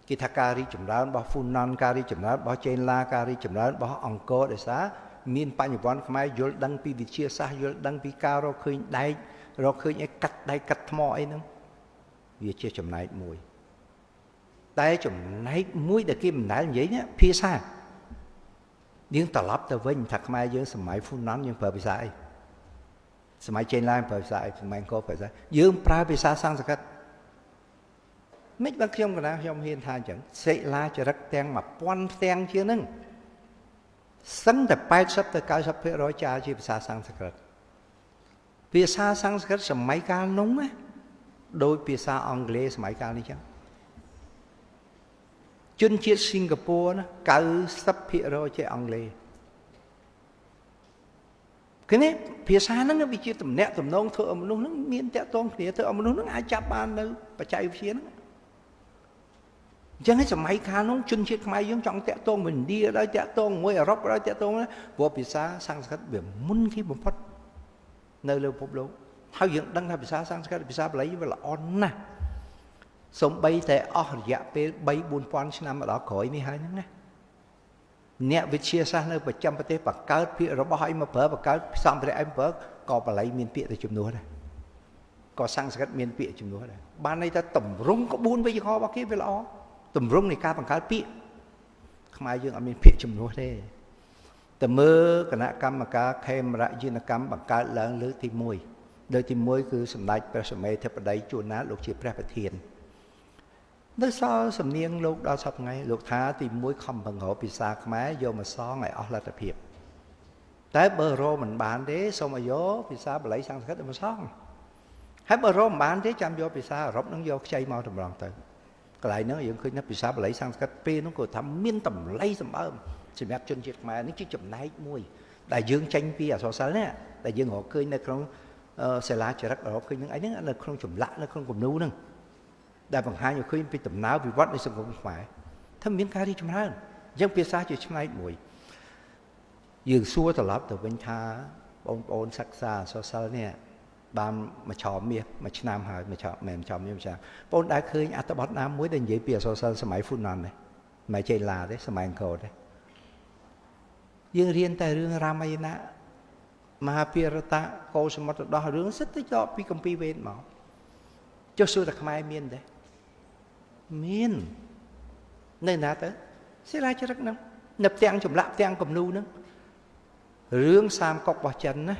กิจการีจำร้านบ่ฟุนนันการีจำร้านบ่เจนลาการีจำร้านบ่องโกเดซ่ามีนปัญญาวันขมายยลดังปีวิเชียซายลดังปีการเราเคยได้เราเคยไอ้กัดได้กัดทมอไอ้นั่งวิเชียจำนายมวยได้จำนายมวยแต่กี้มันได้อย่างนี้เนี่ยพี่ซ่ายังตลับแต่เว้นถักขมายยังสมัยฟุนนันยังเปิดไปใส่สมัยเจนลาเปิดใส่สมัยโกเปิดใส่ยังปลายไปซ่าสร้างสกัดไม่บางครั้งก็นะยอมเห็นทางจังเสลาจะรักแตงมาป้อนแตงเชื่อนึงสังแต่ไปสับแต่กายสับเพื่อร้อยจ่าชีภาษาสังสกฤตภาษาสังสกฤตสมัยการนุ่งไหมโดยภาษาอังกฤษสมัยการนี้จังจนเชียสิงคโปร์นะกายสับเพื่อร้อยจ่าอังกฤษคือนี่ภาษานั้นวิจิตรเนี่ยตุ่มน้องเธอมนุษย์นั้นมีแต่ตรงเนี่ยเธอมนุษย์นั้นอาจจับบานเลยปัจจัยวิเชียนยังให้สมัยการน้องจุนเชียขมายยังจังแตะตรงเหมือนดีได้แตะตรงมวยรบได้แตะตรงนะว่าภาษาสังสกฤตแบบมุ่นขี้บุพเพในเรื่องพบโลกเขาอย่างดังทำภาษาสังสกฤตภาษาอะไรเวลาอ่อนนะสมบัยแต่อ๋อระยะไปใบบุญปอนชนะมาดอกข่อยนี่ให้นั่นนะเนี่ยวิเชียซะในประจำประเทศปากเกิดพี่เราบอกให้มาเผอปากเกิดสามประเทศไอ้เผอก็ปลายมีนเปียแต่จุ่มนัวได้ก็สังสกฤตมีนเปียจุ่มนัวได้บ้านในตะตุ่มรุ่งก็บุญไปยี่ห้อบักกี้เวลาตุ่มรุ่งในการบังคับปีขมายยังมีเพียจำนวนได้แต่เมื่อคณะกรรมการเข้มระยินกรรมบังคับเลื่อนหรือที่มวยโดยที่มวยคือสำนักพระสมัยเทพไดจูนะลูกชีพระประเทียนโดยซ้อสำเนียงลูกดาวสับไงลูกท้าที่มวยคำพังหัวปีศาจขมายโยมาซ้อไงอรัตเพียบแต่เบอร์โรมันบานเด้สมัยโยปีศาจไหลสังสกัดมาซ้องให้เบอร์โรมันบานเด้จำโยปีศาจรบนั่งโยใจเมาทำรองเตยก็หลายเนื้ออย่างเคยนับปีศาจไหลสังสกัดเป้น้องก็ทำเมียนต่ำไหลสมบูรณ์สมัยจนเจ็ดมานี่ชื่อจำนายมวยแต่ยืงtranhปีอ่ะสอสารเนี่ยแต่ยืงhọเคยในครั้งเสลาจะรักเราเคยนึงไอ้นี่ในครั้งจุ่มละในครั้งกลุ่มนู้นึงได้บางhai nhiềuเคยไปต่ำน้าไปวัดในสังคมหมายถ้ามีการที่จำนายยังปีศาจจะจำนายมวยยืงซัวตลอดแต่เป็นชาโอนศักดิ์ศาสอสารเนี่ยบางมาชอมเมียมาชนามหายมาชอมแม่ชอมเมียมาชามปนได้เคยอัตบัตน้ำมวยได้ยี่ปีสอสารสมัยฟุตนอนเลยสมัยเจลาได้สมัยอังกฤษได้ยังเรียนแต่เรื่องรามายณะมหาพิรตะโกสมัตดอเรื่องสิทธิจอบปีกัมพีเวนหมอเจ้าสู้แต่ขมายเมียนได้เมียนในนาเตอเสียรายจะรักน้ำนับเตียงจุ่มละเตียงกับนูนึงเรื่องสามกอกบาจันนะ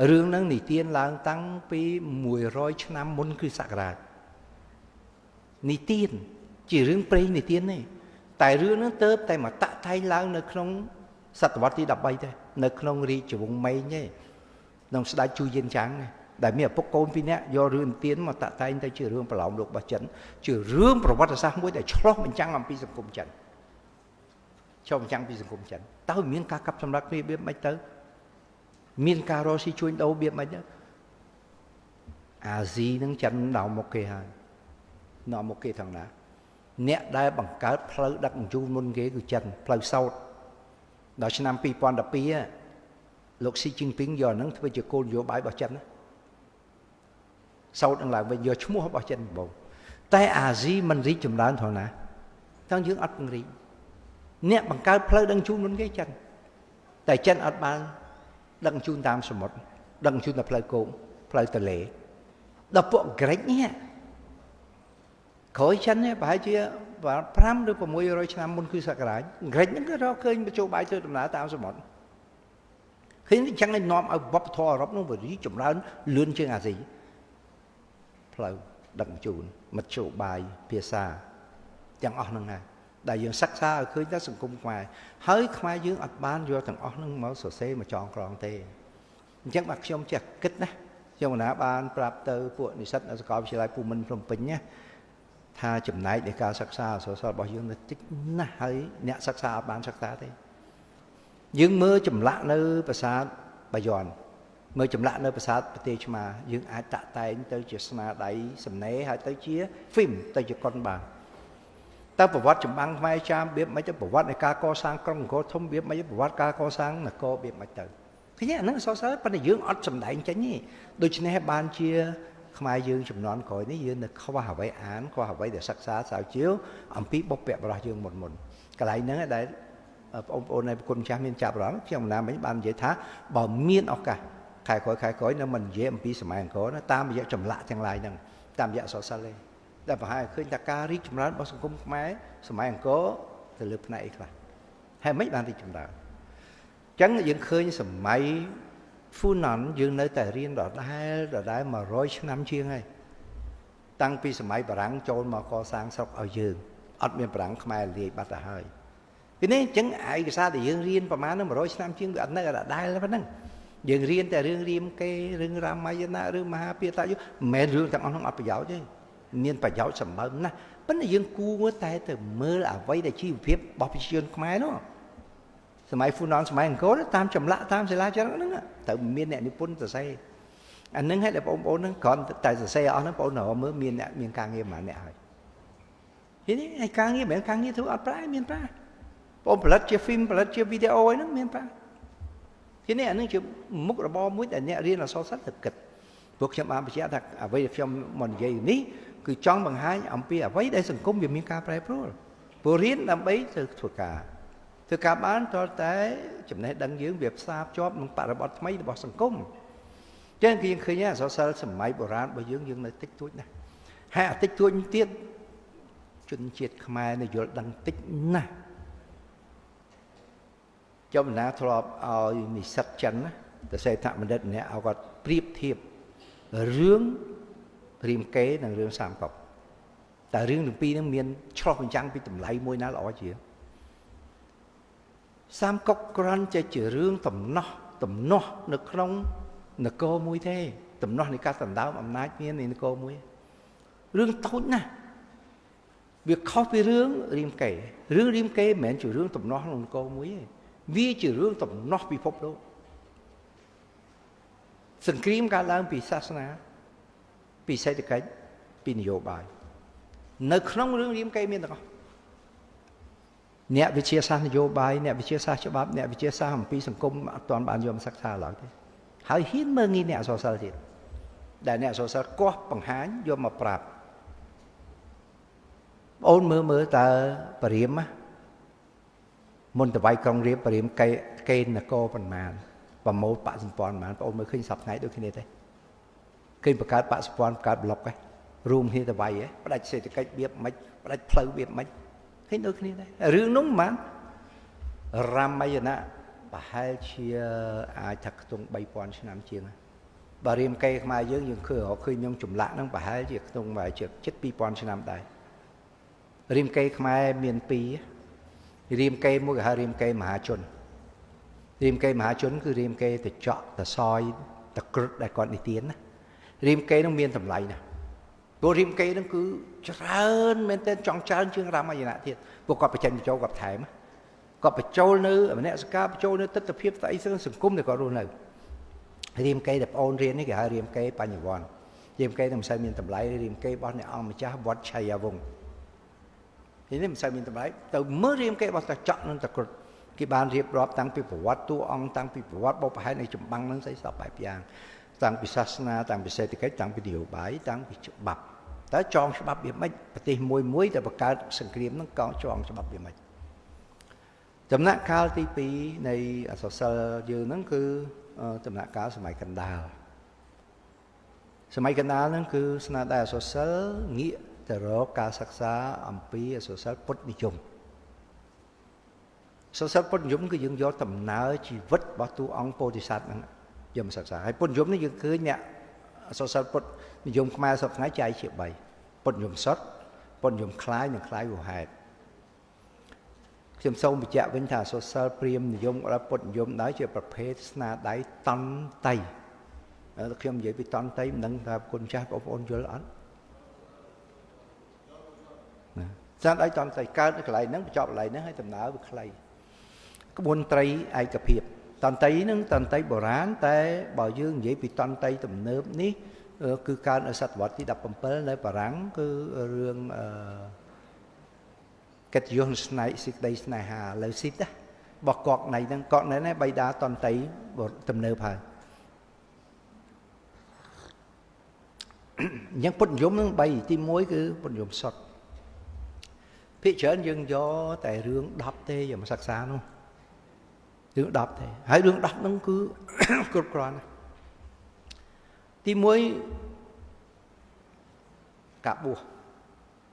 เรื่องนั้นหนีเตียนหลังตั้งปี100 ឆ្នាំមុនគឺសករាជនីទៀនជារឿងព្រេងនីទៀននេះតែរឿងហ្នឹងទៅតែមកតាក់តែងឡើងនៅក្នុងសតវត្សទី13ទេនៅក្នុងរាជវង្សម៉េងទេក្នុងស្ដេចជូយៀនចាំងដែលមានឪពុកកូនពីរនាក់យករឿងនីទៀនមកតាក់តែងទៅជារឿងប្រឡោមលោករបស់ចិនជារឿងប្រវត្តិសាស្ត្រមួយដែលឆ្លោះបញ្ចាំងអំពីសង្គមចិនឆ្លោះបញ្ចាំងពីសង្គមចិនតើមានការកាប់សម្លាប់គ្នារបៀបម៉េចទៅមានការរស់ស៊ីជួញដូររបៀបម៉េចទៅអាស៊ីនឹងចិនដល់មកគេហើយនាំមកគេថងណាអ្នកដែលបង្កើតផ្លូវដឹកជញ្ជូនមុនគេគឺចិនផ្លូវសោតដល់ឆ្នាំ2012លោកស៊ីជីនពីងយកហ្នឹងធ្វើជាគោលនយោបាយរបស់ចិនណាសោតនឹងឡើងវិញយកឈ្មោះរបស់ចិនបងតែអាស៊ីមិនរីកចម្រើនថងណាតើយើងអត់ពង្រីកអ្នកបង្កើតផ្លូវដឹកជញ្ជូនមុនគេចិនតែចិនអត់បានដឹកជញ្ជូនតាមសមុទ្រដឹកជញ្ជូនតាមផ្លូវគោកផ្លូវទន្លេដល់ពួកក្រិចនេះក្រោយចិននេះប្រហែលជា5 ឬ 600 ឆ្នាំមុនគឺសករាជក្រិចហ្នឹងក៏រកឃើញបញ្ចូលបាយធ្វើដំណើរតាមសមុទ្រឃើញអញ្ចឹងឯងនាំឲ្យវប្បធម៌អឺរ៉ុបនោះវារីកចម្រើនលឿនជាងអាស៊ីផ្លូវដឹកជញ្ជូនមធ្យោបាយភាសា ទាំងអស់ហ្នឹងហើយដែលយើងសិក្សាឲ្យឃើញថាសង្គមខ្មែរហើយខ្មែរយើងអត់បានយកទាំងអស់ហ្នឹងមកសរសេរមកចងក្រងទេអញ្ចឹងបាទខ្ញុំចេះគិតណាខ្ញុំណាបានប្រាប់ទៅពួកនិស្សិតនៅសាកលវិទ្យាល័យភូមិន្ទភ្នំពេញណាថាចំណែកនៃការសិក្សាអក្សរសិល្ប៍របស់យើងនៅតិចណាស់ហើយអ្នកសិក្សាអត់បានសិក្សាទេយើងមើលចម្លាក់នៅប្រាសាទបាយ័នមើលចម្លាក់នៅប្រាសាទប្រទេសឆ្មាយើងអាចតាក់តែងទៅជាស្នាដៃសំណេរហើយទៅជាហ្វីមទៅជាកុនបានតើប្រវត្តិចម្បាំងខ្មែរចាមរបៀបមិនទៅប្រវត្តិនៃការកសាងក្រុងអង្គរធំរបៀបមិនប្រវត្តិការកសាងនគររបៀបមិនទៅឃើញអាហ្នឹងអក្សរសិល្ប៍ប៉ុន្តែយើងអត់សម្ដែងចេញទេដូច្នេះបានជាខ្មែរយើងចំនួនក្រោយនេះយើងនៅខ្វះអ្វីអានខ្វះអ្វីដែលសិក្សាស្រាវជ្រាវអំពីបុព្វបុរសយើងមុនកន្លែងហ្នឹងដែលបងប្អូននៃប្រគុណចាស់មានចាប់អារម្មណ៍ខ្ញុំណាមិញបាននិយាយថាបើមានឱកាសខែក្រោយនៅមិននិយាយអំពីសម័យអង្គរណាតាមរយៈចម្លាក់ទាំងឡាយហ្នឹងតាមរយៈអក្សរសិល្ប៍ទេតែប្រហែលឃើញថាការរីកចម្រើនរបស់សង្គមខ្មែរសម័យអង្គរទៅលើផ្នែកអីខ្លះហើយមិនបានរីកចម្រើនអញ្ចឹងយើងឃើញសម័យហ្វូណនយើងនៅតែរៀនដដែល100ឆ្នាំជាងហើយតាំងពីសម័យបារាំងចូលមកកសាងស្រុកឲ្យយើងអត់មានបារាំងខ្មែរលាយបាត់ទៅហើយពីនេះអញ្ចឹងឯកសារដែលយើងរៀនប្រហែលនឹង100ឆ្នាំជាងវាអត់នៅដដែលប៉ុណ្ណឹងយើងរៀនតែរឿងរាមកេរ្តិ៍រឿងរាមាយណៈរឿងមហាភារតយុទ្ធមិនមែនរឿងទាំងអស់នោះអត់ប្រយោជន៍ទេមានប្រយោជន៍សម្បើមណាស់ប៉ុន្តែយើងគួរតែទៅមើលអ្វីដែលជីវភាពរបស់ប្រជាជនខ្មែរនោះសម័យហ្វូណនសម័យអង្គរតាមចម្លាក់តាមសិលាចារឹកហ្នឹងទៅមានអ្នកនិពន្ធសរសេរអានឹងឲ្យតែបងប្អូនហ្នឹងគ្រាន់តែសរសេរអស់ហ្នឹងបងប្អូនរកមើលមានការងារប៉ុន្មានអ្នកហើយនេះឯការងារមិនមែនការងារធ្វើអត់ប្រាមានប្រាបងផលិតជាហ្វីមផលិតជាវីដេអូហ្នឹងមានប្រាអានឹងជាមុខរបរមួយដែលអ្នករៀនអក្សរសិល្ប៍ទៅគិតពួកខ្ញុំបានបញ្ជាក់ថាអ្វីដែលខ្ញុំមកនិយាយនេះគឺចង់បង្ហាញអំពីអ្វីដែលសង្គមវាមានការប្រែប្រួលព្រោះរៀនដើម្បីទៅធ្វើការបានតតែចំណេះដឹងយើងវាផ្សារភ្ជាប់នឹងបរិបទថ្មីរបស់សង្គមចឹងគឺយើងឃើញអក្សរសិល្ប៍សម័យបុរាណរបស់យើងនៅតិចតួចណាស់ហើយតិចតួចទៀតជនជាតិខ្មែរនៅយល់ដឹងតិចណាស់ចំណាធ្លាប់ឲ្យនិស្សិតចិនណាតែសេដ្ឋបណ្ឌិតម្នាក់ឲ្យគាត់ប្រៀបធៀបរឿងរាមកេរ្តិ៍និងរឿងសាមកុកតែរឿងទាំងពីរហ្នឹងមានឆ្លុះបញ្ចាំងពីតម្លៃមួយណាល្អជាងសាមកុកគ្រាន់តែជារឿងតំណោះនៅក្នុងនគរមួយទេតំណោះនៃការដណ្ដើមអំណាចមាននៃនគរមួយរឿងតូចណាស់វាខុសពីរឿងរាមកេរ្តិ៍រឿងរាមកេរ្តិ៍មិនមែនជារឿងតំណោះក្នុងនគរមួយទេវាជារឿងតំណោះពិភពលោកសង្គ្រាមកើតឡើងពីសាសនាពីសេដ្ឋកិច្ចពីនយោបាយនៅក្នុងរឿងរាមកេរ្តិ៍មានទាំងអស់អ្នកវិទ្យាសាស្ត្រនយោបាយអ្នកវិទ្យាសាស្ត្រច្បាប់អ្នកវិទ្យាសាស្ត្រអំពីសង្គមអត់ទាន់បានយកមកសិក្សាឡើយទេហើយហ៊ានមើលងាយអ្នកអក្សរសិល្ប៍ទៀតដែលអ្នកអក្សរសិល្ប៍កោះបង្ហាញយកមកប្រាប់អូនមើលតើបរិមមុនតវៃក្រុងរាពណ៍បរិមកេនគរប៉ុន្មានប្រមូលបកសម្ព័ន្ធប៉ុន្មានបងអូនមើលឃើញសប្តាហ៍ដូចគ្នាទេឃើញបង្កើតបកសម្ព័ន្ធបង្កើតប្លុកឯងរួមគ្នាតវៃឯងផ្ដាច់សេដ្ឋកិច្ចវាមិនផ្ដាច់ផ្លូវវាមិនឃើញដូចគ្នាដែររឿងនោះមិនរាមាយណៈប្រហែលជាអាចថាខ្ទង់ 3000 ឆ្នាំជាងបើរាមកេរ្តិ៍ខ្មែរយើងឃើញខ្ញុំចម្លាក់ហ្នឹងប្រហែលជាខ្ទង់ប្រហែលជាជិត 2000 ឆ្នាំដែររាមកេរ្តិ៍ខ្មែរមាន2រាមកេរ្តិ៍មួយគេហៅរាមកេរ្តិ៍មហាជនរាមកេរ្តិ៍មហាជនគឺរាមកេរ្តិ៍តចកតសយតក្រឹតដែលគាត់និទានណារាមកេរ្តិ៍ហ្នឹងមានតម្លៃណាស់ព្រោះរាមកេរ្តិ៍ហ្នឹងគឺច្រើនមែនទែនចង់ច្រើនជាងរាមាយណៈទៀតពួកគាត់បញ្ចេញបញ្ចូលគាត់ថែមគាត់បញ្ចូលនៅមនសិការបញ្ចូលនៅទស្សនវិជ្ជាស្អីសង្គមដែលគាត់រស់នៅរាមកេរ្តិ៍ដែលបងអូនរៀននេះគេហៅរាមកេរ្តិ៍បញ្ញវន្តរាមកេរ្តិ៍នឹងមិនសូវមានតម្លៃរាមកេរ្តិ៍របស់អ្នកអង្គម្ចាស់វត្តឆៃយាវង្សនេះមិនសូវមានតម្លៃទៅមើលរាមកេរ្តិ៍របស់តចកនិងតក្រឹតគេបានរៀបរាប់តាំងពីប្រវត្តិតួអង្គតាំងពីប្រវត្តិបុព្វហេតុនៃចម្បាំងនឹងស្អីសពបែបយ៉ាងតាំងពីសាសនាតាំងពីសេដ្ឋកិច្ចតាំងពីនយោបាយតាំងពីច្បាប់តើចងច្បាប់វាមិនប្រទេសមួយដែលបង្កើតសង្គ្រាមនឹងកងចងច្បាប់វាមិនដំណាក់កាលទី2នៃអក្សរសិល្ប៍យើងហ្នឹងគឺដំណាក់កាលសម័យកណ្ដាលហ្នឹងគឺស្នាដៃអក្សរសិល្ប៍ងាកទៅរកការសិក្សាអំពីអក្សរសិល្ប៍ពុទ្ធនិយមអក្សរសិល្ប៍ពុទ្ធនិយមគឺយើងយកដំណើរជីវិតរបស់តួអង្គពោធិសត្វហ្នឹងយកមកសិក្សាហើយពុទ្ធនិយមនេះយើងឃើញអ្នកអក្សរសិល្ប៍ពុទ្ធនិយមខ្មែរសពថ្ងៃចែកជា3ពុទ្ធនិយមសុទ្ធ ប៉ុនយមคล้ายនឹងคล้ายវហេតុខ្ញុំសូមបញ្ជាក់វិញថាសូសិលព្រាមនិយមដល់ពុទ្ធនិយមដែរជាប្រភេទស្នាដៃតន្តីខ្ញុំនិយាយពីតន្តីមិនដឹងថាគុណចាស់បងប្អូនយល់អត់ណាស្នាដៃតន្តីកើតនៅកន្លែងហ្នឹងបញ្ចប់កន្លែងហ្នឹងហើយដំណើរវាខ្លីក្បួនត្រីឯកភាពតន្តីហ្នឹងតន្តីបុរាណតែបើយើងនិយាយពីតន្តីទំនើបនេះគឺកើតនៅសតវត្សទី17នៅបារាំងគឺរឿងកិត្តិយសស្នេហ៍សេចក្តីស្នេហាលើស៊ីតបោះកកណៃហ្នឹងកកណៃនេះបៃតាតន្តីទំនើបហើយអញ្ចឹងពុទ្ធនិយមនឹង3ទី1គឺពុទ្ធនិយមសុទ្ធភាគច្រើនយើងយកតែរឿង10ទេយកមកសិក្សានោះរឿង10ទេហើយរឿង10ហ្នឹងគឺគ្រប់គ្រាន់ទី1ការបួស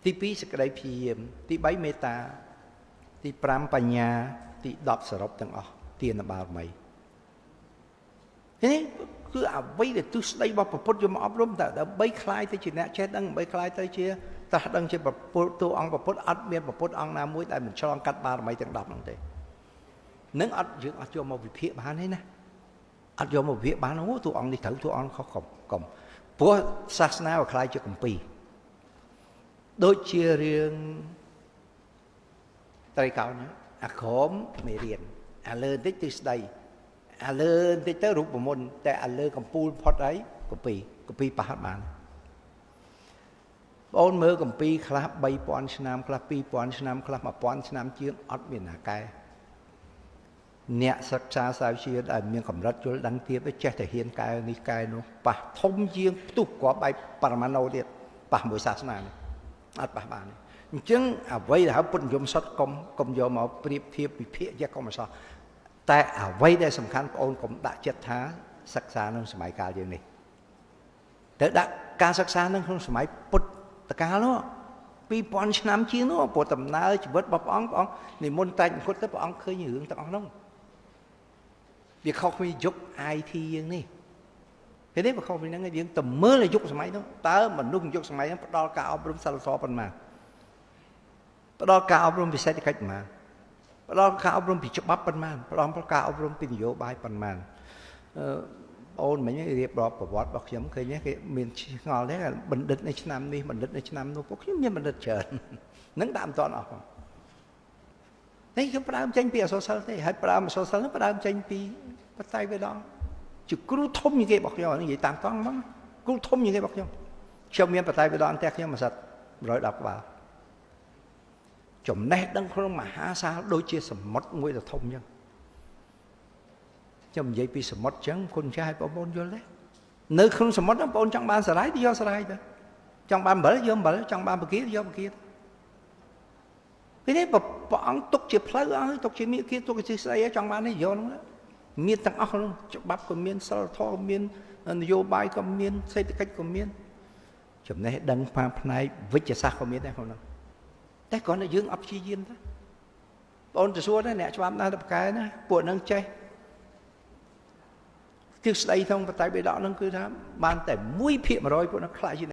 ទី2សេចក្តីព្យាយាមទី3មេត្តាទី5បញ្ញាទី10សរុបទាំងអស់ទានបារមីនេះគឺអ្វីដែលទស្សនៈរបស់ពុទ្ធយកមកអប់រំតែដើម្បីคลายទៅជាអ្នកចេះដឹងដើម្បីคลายទៅជាត្រាស់ដឹងជាពុទ្ធតួអង្គពុទ្ធអត់មានពុទ្ធអង្គណាមួយដែលមិនឆ្លងកាត់បារមីទាំង10ហ្នឹងទេនឹងអត់យើងអត់យកមកវិភាគបានទេណាអត់យកមកវិភាគបានអូតួអង្គនេះត្រូវតួអង្គខុសកុំព្រោះសាសនាវាคล้ายជាគម្ពីរដូចជារឿងត្រីកោណអាក្រមមេរៀនអាលើបន្តិចទិស្ដីអាលើបន្តិចទៅរូបមន្តតែអាលើកំពូលផុតអីគម្ពីរប៉ះបានបងអូនមើលគម្ពីរខ្លះ3000ឆ្នាំខ្លះ2000ឆ្នាំខ្លះ1000ឆ្នាំជាងអត់មានណាកែអ្នកសិក្សាសាវជាដែលមានកម្រិតយល់ដឹងទៀតចេះតែហ៊ានកែនេះកែនោះប៉ះធំជាងផ្ទុះគ្រាប់បែបបរមាណូទៀតប៉ះមួយសាសនានេះអត់ប៉ះបានទេអញ្ចឹងអ្វីដែលហៅពុទ្ធនិយមសុទ្ធកុំយកមកប្រៀបធៀបវិភាគយកកុំអសោះតែអ្វីដែលសំខាន់បងអូនកុំដាក់ចិត្តថាសិក្សាក្នុងសម័យកាលយើងនេះទៅដាក់ការសិក្សាក្នុងសម័យពុទ្ធកាលនោះ2000ឆ្នាំជាងនោះព្រោះដំណើរជីវិតរបស់ព្រះអង្គនិមន្តតែអង្គទៅព្រះអង្គឃើញរឿងទាំងអស់នោះវាខុសពីយុគ IT យើងនេះពេលនេះវាខុសពីហ្នឹងយើងទៅមើលយុគសម័យនោះតើមនុស្សយុគសម័យហ្នឹងផ្ដល់ការអប់រំសិលធម៌ប៉ុន្មានផ្ដល់ការអប់រំពីសេដ្ឋកិច្ចប៉ុន្មានផ្ដល់ការអប់រំពីច្បាប់ប៉ុន្មានផ្ដល់ការអប់រំពីនយោបាយប៉ុន្មានអូនមិញរៀបរាប់ប្រវត្តិរបស់ខ្ញុំឃើញគេមានឆ្ងល់ដែរបណ្ឌិតនៅឆ្នាំនេះបណ្ឌិតនៅឆ្នាំនោះពួកខ្ញុំមានបណ្ឌិតច្រើននឹងដាក់មិនតាន់អស់ផងនេះខ្ញុំផ្ដើមចេញពីអក្សរសិល្ប៍ទេហើយផ្ដើមអក្សរសិល្ប៍នោះផ្ដើមចេញពីបតៃវេដងជាគ្រូធំជាងគេរបស់ខ្ញុំនិយាយតាមតង់ហ្មងគ្រូធំជាងគេរបស់ខ្ញុំមានបតៃវេដងផ្ទះខ្ញុំមួយសិត110ក្បាលចំណេះដឹងក្នុងមហាសាលដូចជាសមុទ្រមួយដ៏ធំអញ្ចឹងខ្ញុំនិយាយពីសមុទ្រអញ្ចឹងគុណចាស់ឲ្យបងប្អូនយល់ទេនៅក្នុងសមុទ្របងប្អូនចង់បានសារាយទៅយកសារាយទៅចង់បានអំបិលយកអំបិលចង់បានបកាយកបកានេះព្រះអង្គទុកជាផ្លូវអស់ទុកជាមាគ៌ាទុកជាស្អីចង់បាននេះយកហ្នឹងមានទាំងអស់ហ្នឹងច្បាប់ក៏មានសិលធម៌ក៏មាននយោបាយក៏មានសេដ្ឋកិច្ចក៏មានចំណេះដឹងផ្នែកវិទ្យាសាស្ត្រក៏មានដែរក្នុងហ្នឹងតែគ្រាន់តែយើងអត់ព្យាយាមទេបងអូនទៅសួរណាអ្នកច្បាប់ណាទៅប្រកែណាពួកហ្នឹងចេះទិសស្ដីក្នុងបតៃបេដកហ្នឹងគឺថាបានតែ1%ពួកហ្នឹងខ្លាចជា